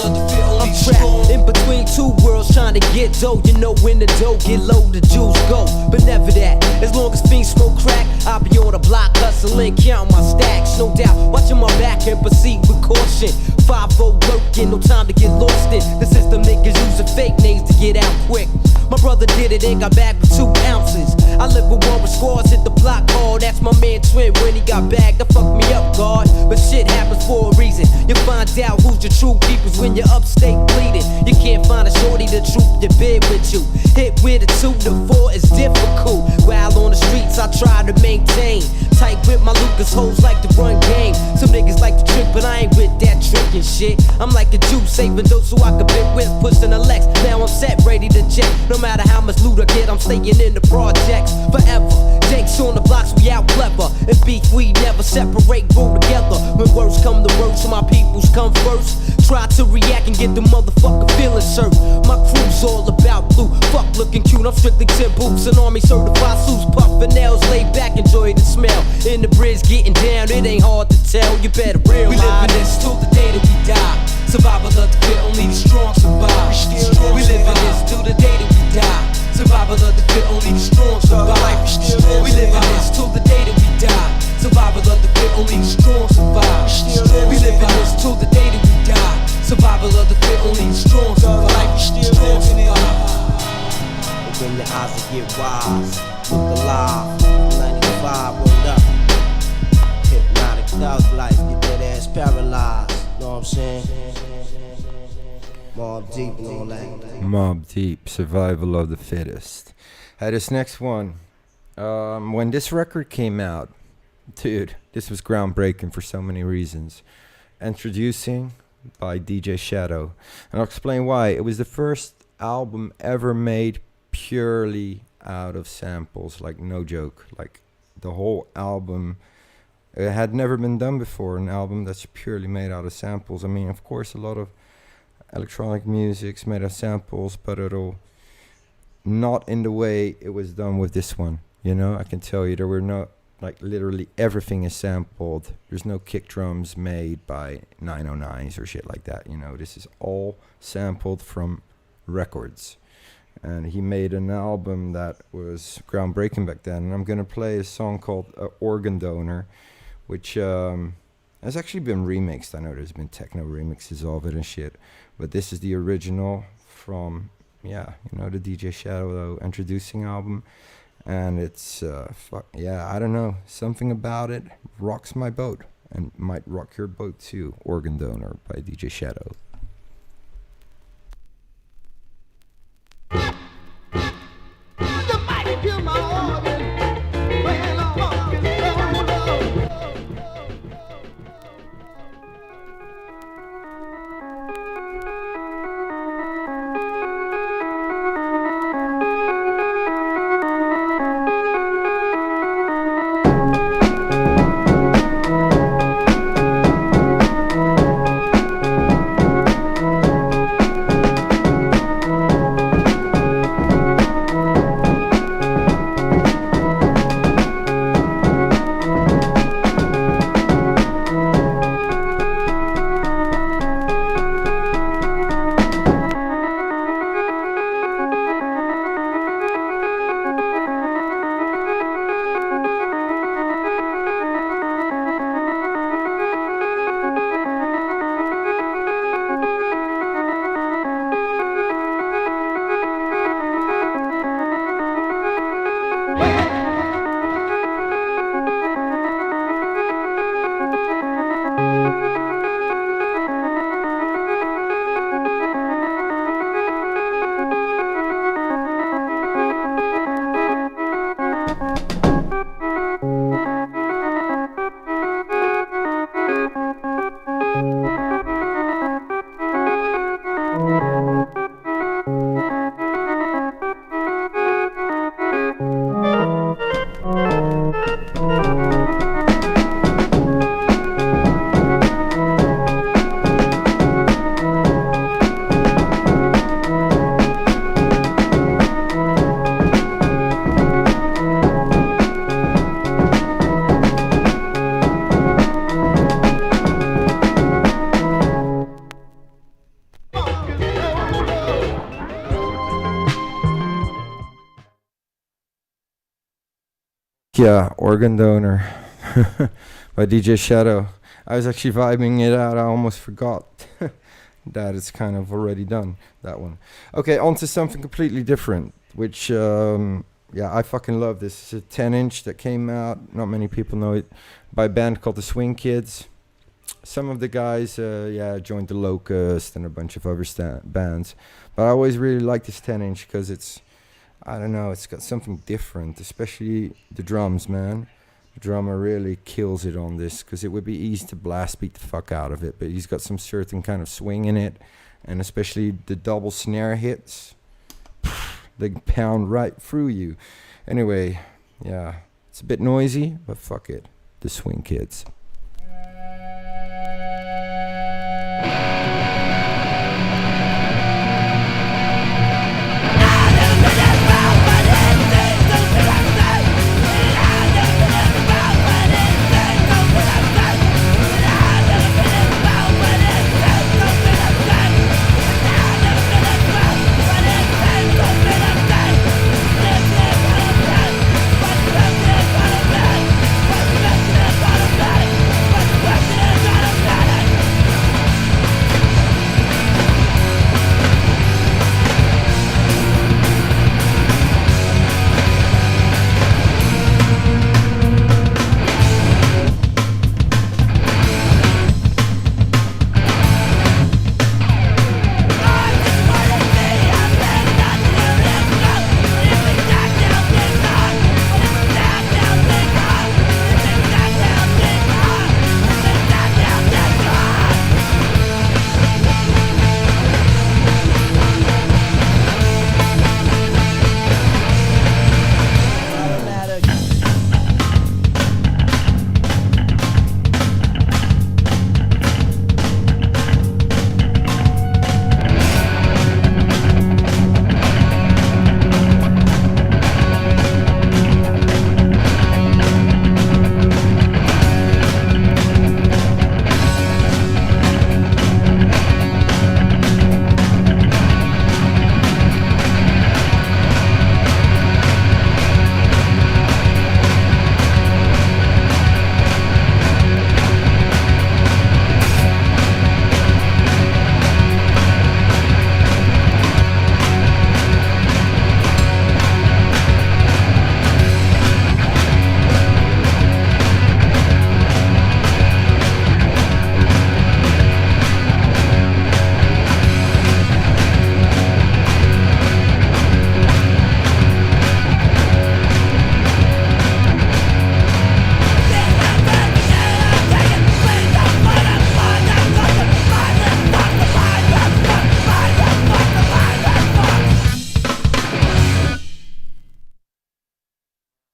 I'm trapped in between two worlds trying to get dough. You know when the dough get low, the jewels go. But never that. As long as fiends smoke crack, I'll be on the block hustling, counting my stacks. No doubt, watching my back and proceed with caution. 5-0 working, no time to get lost in. The system niggas using fake names to get out quick. My brother did it and got back with 2 ounces. I live with one with scores, hit the block hard. That's my man Twin when he got bagged. That fucked me up, God. But shit happens for a reason. You find out who's your true keepers when you're upstate bleeding. You can't find a shorty to troop your bed with you. Hit with a 2 to 4 is difficult. While on the streets I try to maintain. Tight with my Lucas hoes like to run game. Some niggas like to trick, but I ain't with that trickin' shit. I'm like a Jew saving those so I can bit with pushing a Lex. Now I'm set, ready to check. No matter how much loot I get, I'm staying in the projects forever. Jakes on the blocks, we out clever. And beef, we never separate, grow together. When words come to words, so my peoples come first. Try to react and get the motherfucker feelings hurt. My crew's all about blue. Fuck looking cute, I'm strictly 10 boots and army certified suits. Puffin' nails, laid back, enjoy the smell. In the bridge, getting down, it ain't hard to tell. You better realize we live in this till the day that we die. Survival of the fit, only the strong survive. We live in this till the day that we die. Survival of the fit, only the strong survive. We live in this till the day that we die. Survival of the fit, only the strong survive. We live in this till the day that we die. Survival of the fit, only the strong survive. Open your eyes and get wise. Look alive. 95, rolled up. Hypnotic thug life, get that ass paralyzed. Know what I'm saying? Mobb Deep and all that. Mobb Deep, Survival of the Fittest. This next one, when this record came out, dude, this was groundbreaking for so many reasons. Introducing by DJ Shadow, and I'll explain why. It was the first album ever made purely out of samples, like no joke. Like the whole album, it had never been done before, an album that's purely made out of samples. I mean, of course, a lot of electronic music's made of samples, but it'll not in the way it was done with this one. You know, I can tell you there were no, like literally everything is sampled. There's no kick drums made by 909s or shit like that. You know, this is all sampled from records. and he made an album that was groundbreaking back then. And I'm gonna play a song called Organ Donor, which has actually been remixed. I know there's been techno remixes of it and shit, but this is the original from, yeah, you know, the DJ Shadow introducing album. And it's, I don't know, something about it rocks my boat and might rock your boat too. Organ Donor by DJ Shadow. Yeah, Organ Donor by DJ Shadow. I was actually vibing it out. I almost forgot that it's kind of already done, that one. Okay, on to something completely different, which, I fucking love this. It's a 10-inch that came out, not many people know it, by a band called the Swing Kids. Some of the guys, joined the Locust and a bunch of other bands. But I always really like this 10-inch because it's, I don't know, it's got something different, especially the drums, man. The drummer really kills it on this because it would be easy to blast beat the fuck out of it, but he's got some certain kind of swing in it, and especially the double snare hits, they pound right through you. Anyway, yeah, it's a bit noisy, but fuck it. The Swing Kids. Back.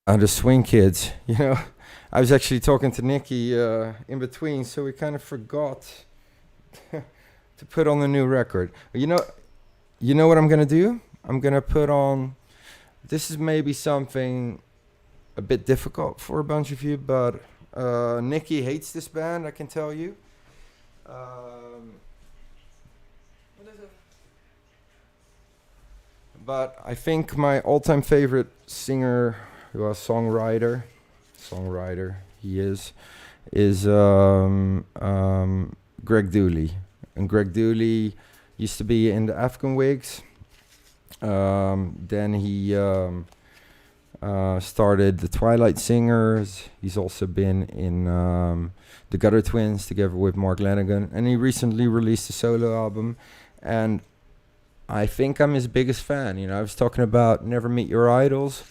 The Swing Kids. You know, I was actually talking to Nikki in between, so we kind of forgot to put on the new record. You know what I'm gonna do? I'm gonna put on. This is maybe something a bit difficult for a bunch of you, but Nikki hates this band. I can tell you. What is it? But I think my all-time favorite singer, songwriter, he is Greg Dooley. And Greg Dooley used to be in the African Wigs. Then he started the Twilight Singers. He's also been in the Gutter Twins together with Mark Lanigan. And he recently released a solo album. And I think I'm his biggest fan. You know, I was talking about Never Meet Your Idols.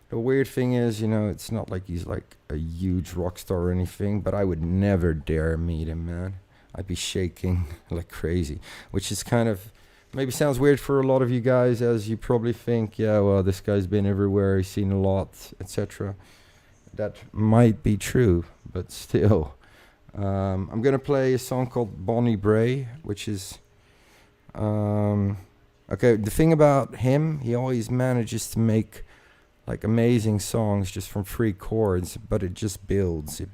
The weird thing is, you know, it's not like he's like a huge rock star or anything, but I would never dare meet him, man. I'd be shaking like crazy, which is kind of maybe sounds weird for a lot of you guys, as you probably think, yeah, well, this guy's been everywhere, he's seen a lot, etc. That might be true, but still. I'm going to play a song called Bonnie Bray, which is... okay, the thing about him, he always manages to make like amazing songs just from 3 chords, but it just builds, you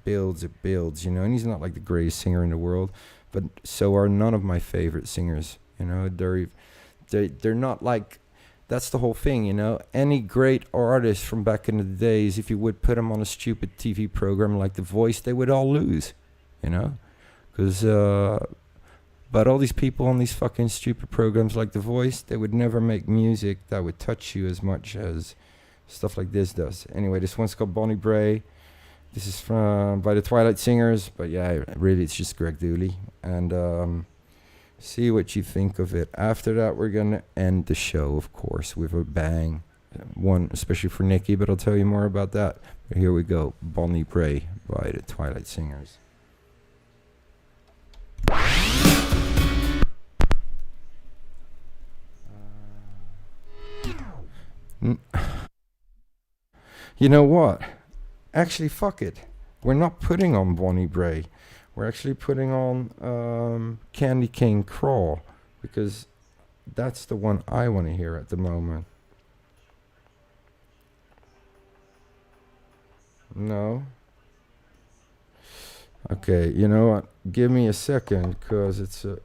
know, and he's not like the greatest singer in the world, but so are none of my favorite singers, you know. They're not like, that's the whole thing, you know. Any great artist from back in the days, if you would put them on a stupid TV program like The Voice, they would all lose, you know, because but all these people on these fucking stupid programs like The Voice, they would never make music that would touch you as much as stuff like this does. Anyway, this one's called Bonnie Bray. This is from by the Twilight Singers, but yeah, really it's just Greg Dooley. And see what you think of it. After that, we're gonna end the show, of course, with a bang. One especially for Nikki, but I'll tell you more about that. But here we go, Bonnie Bray by the Twilight Singers. You know what? Actually, fuck it. We're not putting on Bonnie Bray. We're actually putting on Candy Cane Crawl, because that's the one I want to hear at the moment. No? Okay, you know what? Give me a second, because it's a...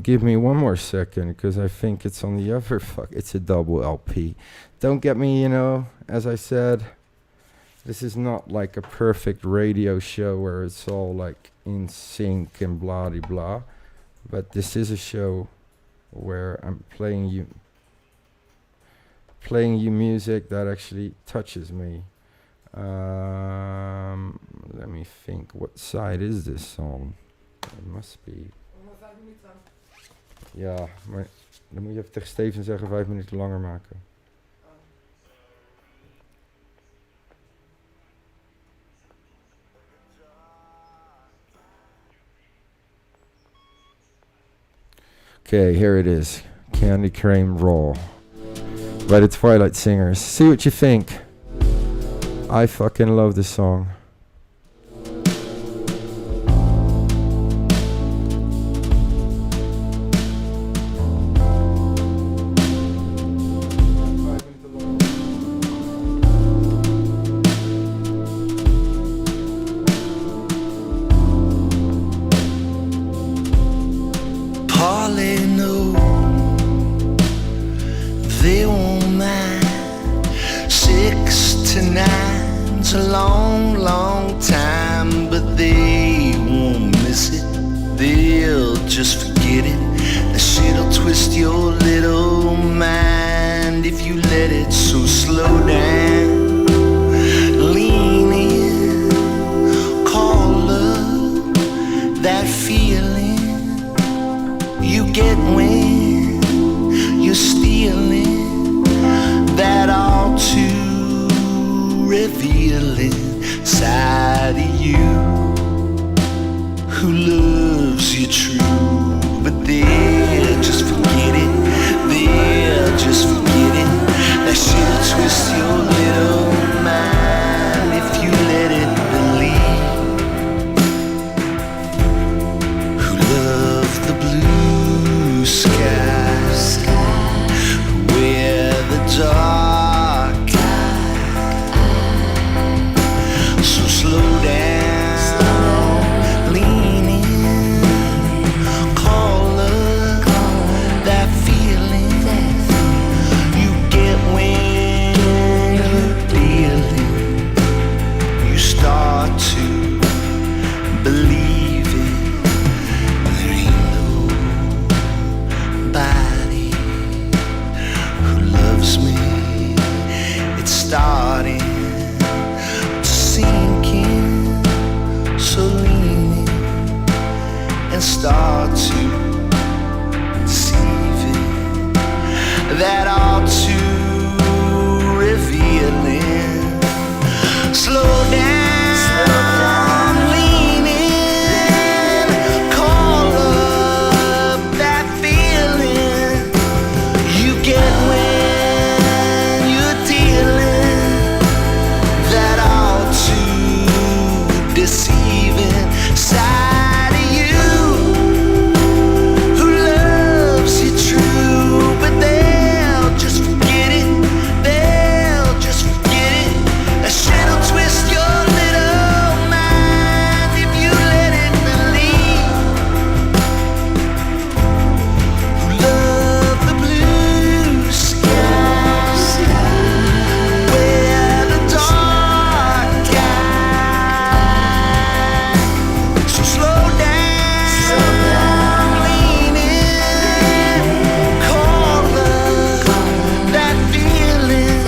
give me one more second, because I think it's on the other it's a double LP. Don't get me, you know, as I said, this is not like a perfect radio show where it's all like in sync and blah de blah, but this is a show where I'm playing you music that actually touches me. Let me think, what side is this song? It must be... Ja, maar dan moet je even tegen Steven zeggen 5 minuten langer maken. Okay, here it is. Candy Cane Raw by the Twilight Singers. See what you think. I fucking love this song. Revealing side of you who loves loves you true, but they'll just forget it. They'll just forget it. That shit'll twist your little mind if you let it believe. Who love the blue skies, who wear the dark. So slow down, lean in, call up that feeling you get when you're dealing. You start to believe it. There ain't nobody who loves me. It's starting to sink in, so lean in and start to deceive it. That ought to reveal it. Slow down, lean in, call up that feeling you get when you're dealing. That ought to deceive inside of you. Who loves you true, but they'll just forget it. They'll just forget it. That shit'll twist your little mind if you let it believe. Who love the blue skies, where the dark guide. So slow down, lean in, call up that feeling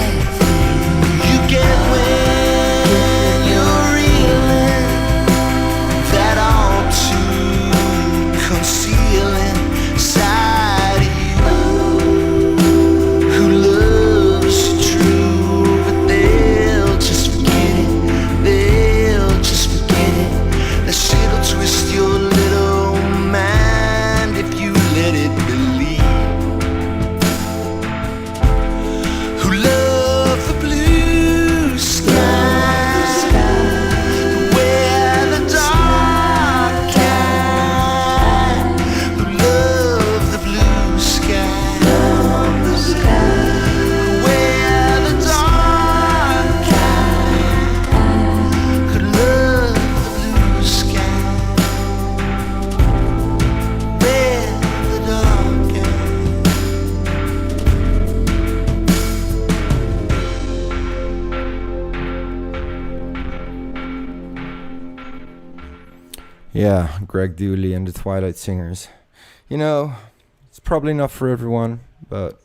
you get when you're reeling. That ought to conceal inside of you. Who loves you true, but they'll just forget it. They'll just forget it. That shit'll twist your little mind if you let it believe. Who love the blue skies, where the dark guide. Who love the blue skies, where the dark guide. Who love the blue skies, where the dark guide. Yeah, Greg Dooley and the Twilight Singers. You know, it's probably not for everyone, but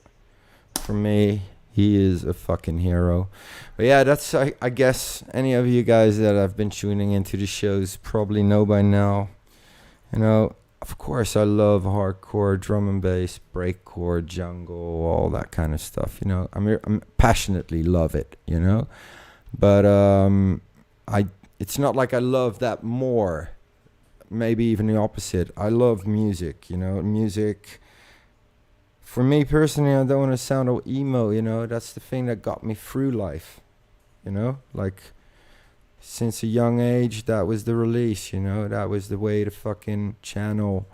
for me, he is a fucking hero. But yeah, that's, I guess, any of you guys that have been tuning into the shows probably know by now. You know, of course, I love hardcore, drum and bass, breakcore, jungle, all that kind of stuff. You know, I'm passionately love it. You know, but it's not like I love that more. Maybe even the opposite. I love music. You know, music. For me personally, I don't want to sound all emo. You know, that's the thing that got me through life. You know, like since a young age, that was the release. You know, that was the way to fucking channel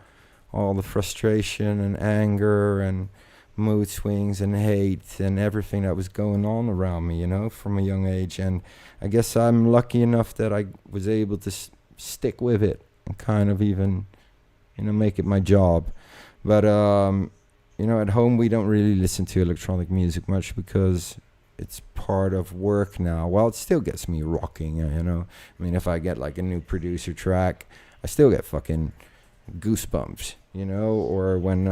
all the frustration and anger and mood swings and hate and everything that was going on around me, you know, from a young age. And I guess I'm lucky enough that I was able to stick with it and kind of even, you know, make it my job. But, you know, at home we don't really listen to electronic music much because it's part of work now. Well, it still gets me rocking, you know. I mean, if I get like a new producer track, I still get fucking goosebumps, you know. Or when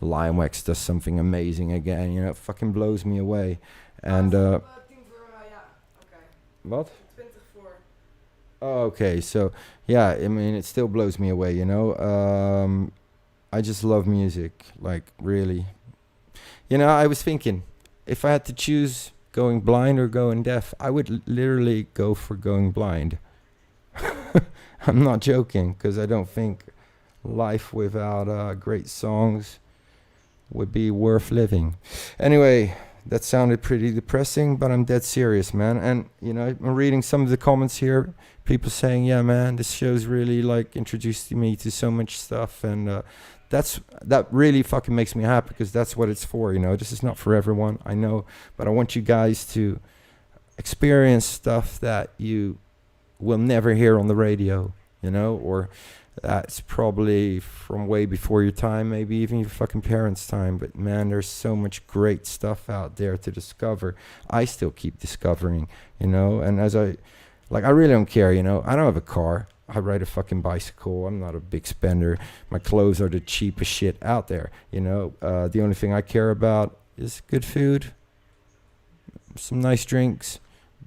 Limewax does something amazing again, you know, it fucking blows me away. And what? Oh, okay. So yeah, I mean, it still blows me away, you know. I just love music, like really. You know, I was thinking, if I had to choose going blind or going deaf, I would literally go for going blind. I'm not joking, because I don't think life without great songs would be worth living. Anyway, that sounded pretty depressing, but I'm dead serious, man. And, you know, I'm reading some of the comments here. People saying, yeah, man, this show's really, like, introduced me to so much stuff. And that really fucking makes me happy, because that's what it's for, you know. This is not for everyone, I know. But I want you guys to experience stuff that you will never hear on the radio, you know, or that's probably from way before your time, maybe even your fucking parents' time. But man, there's so much great stuff out there to discover. I still keep discovering, you know, and I really don't care, you know. I don't have a car. I ride a fucking bicycle. I'm not a big spender. My clothes are the cheapest shit out there, you know. The only thing I care about is good food, some nice drinks,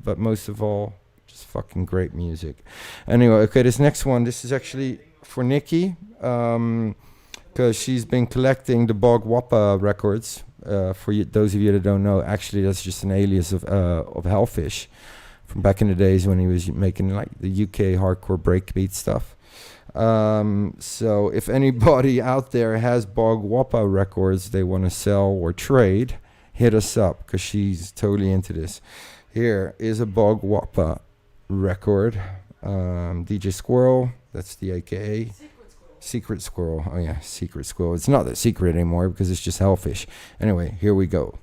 but most of all, just fucking great music. Anyway, okay, this next one, this is actually for Nikki, because she's been collecting the Bog Wappa records. For you, those of you that don't know, actually that's just an alias of Hellfish from back in the days when he was making like the UK hardcore breakbeat stuff. So if anybody out there has Bog Wappa records they want to sell or trade, hit us up, because she's totally into this. Here is a Bog Wappa record. DJ Squirrel, that's the AKA. Secret Squirrel. Oh yeah, Secret Squirrel. It's not that secret anymore because it's just Hellfish. Anyway, here we go.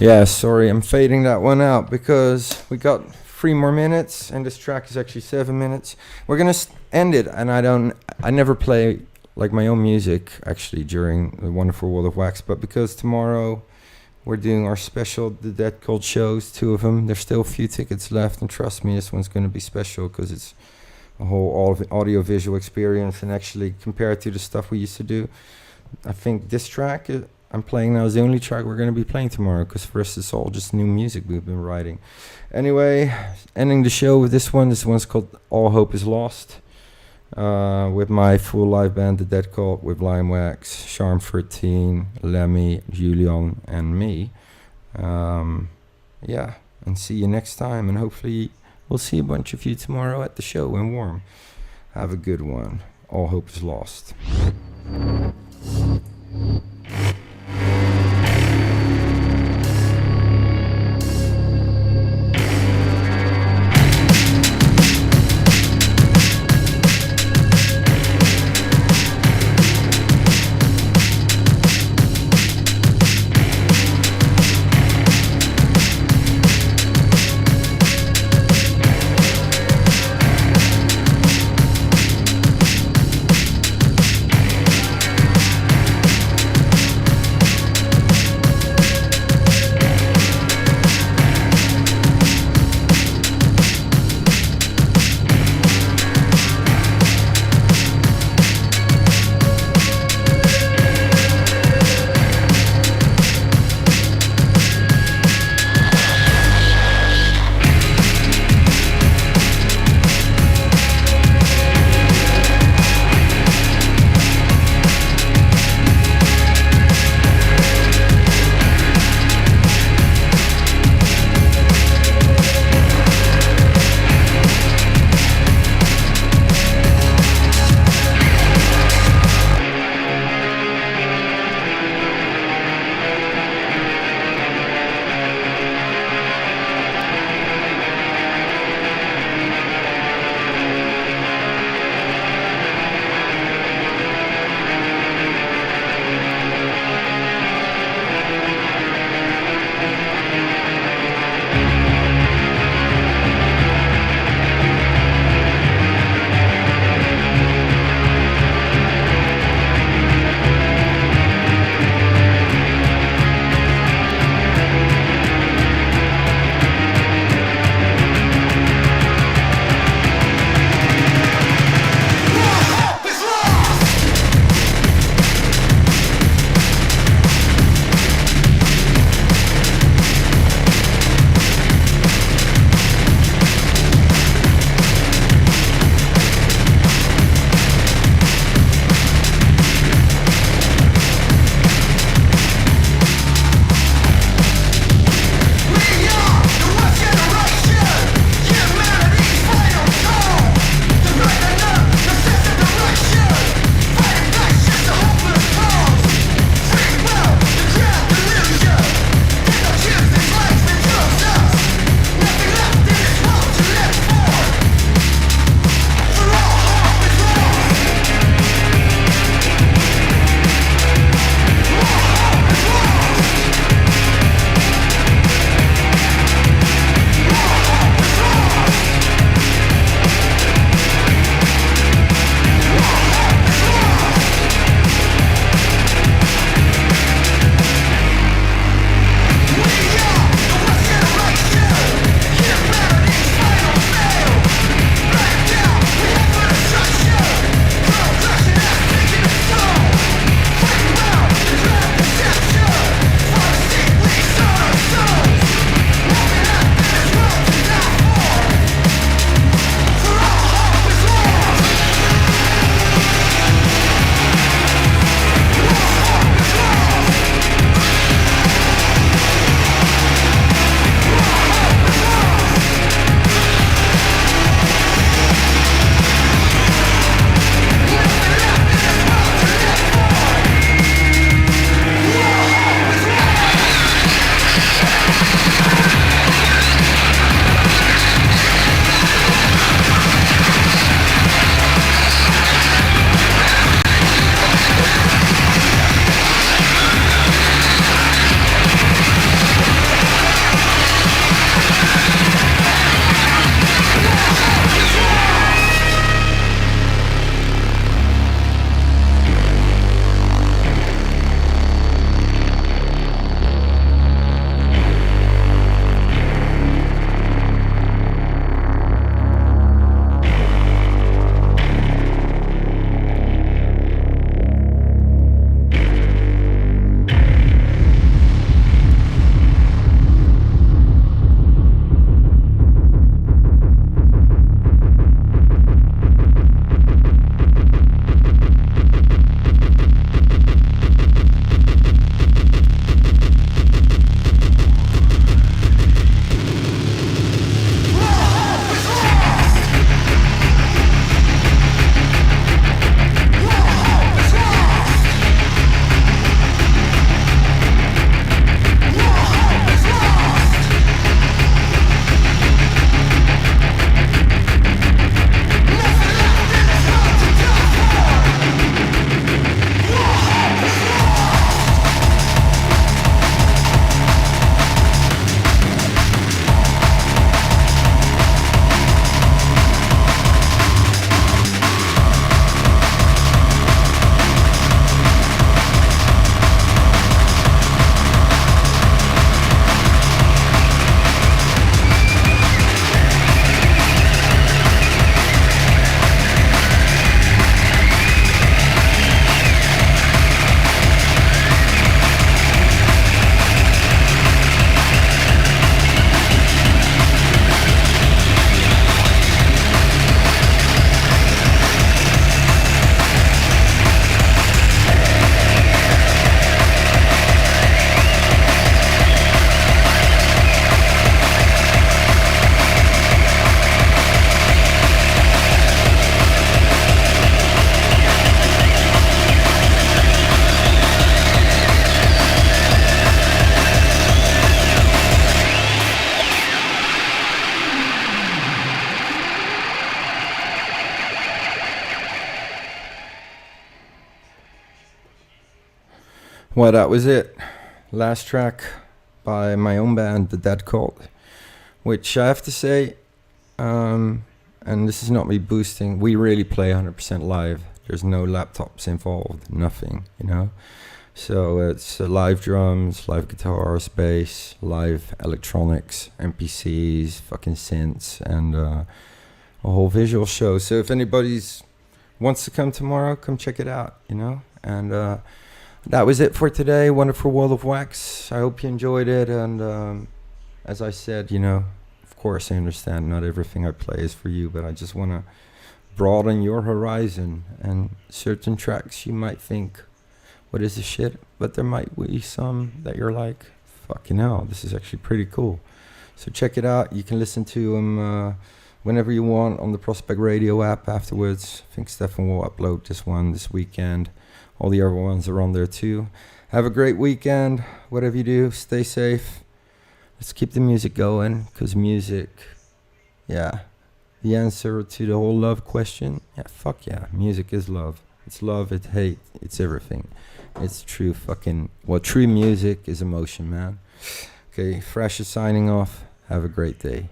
Yeah, sorry, I'm fading that one out because we got 3 more minutes, and this track is actually 7 minutes. We're gonna end it, and I never play like my own music actually during the Wonderful World of Wax, but because tomorrow we're doing our special The Dead Cold shows, 2 of them. There's still a few tickets left, and trust me, this one's gonna be special because it's a whole audio-visual experience, and actually compared to the stuff we used to do, I think this track I'm playing now is the only track we're going to be playing tomorrow, because for us it's all just new music we've been writing. Anyway, ending the show with this one. This one's called All Hope Is Lost, with my full live band, The Dead Cult, with Lime Wax, Charm 13, Lemmy, Julian, and me. Yeah, and see you next time, and hopefully we'll see a bunch of you tomorrow at the show in Warm. Have a good one. All Hope Is Lost. Well, that was it. Last track by my own band, The Dead Cult, which I have to say, and this is not me boosting, we really play 100% live. There's no laptops involved, nothing, you know. So it's live drums, live guitars, bass, live electronics, MPCs, fucking synths, and a whole visual show. So if anybody's wants to come tomorrow, come check it out, you know. And that was it for today. Wonderful World of Wax. I hope you enjoyed it. And as I said, you know, of course I understand not everything I play is for you, but I just want to broaden your horizon. And certain tracks you might think, what is this shit? But there might be some that you're like, fucking hell, this is actually pretty cool. So check it out. You can listen to them whenever you want on the Prospect Radio app afterwards. I think Stefan will upload this one this weekend. All the other ones are on there too. Have a great weekend. Whatever you do, stay safe. Let's keep the music going, because music, yeah, the answer to the whole love question, yeah, fuck yeah, music is love. It's love, it's hate, it's everything. It's true fucking, well, true music is emotion, man. Okay, Fresh is signing off. Have a great day.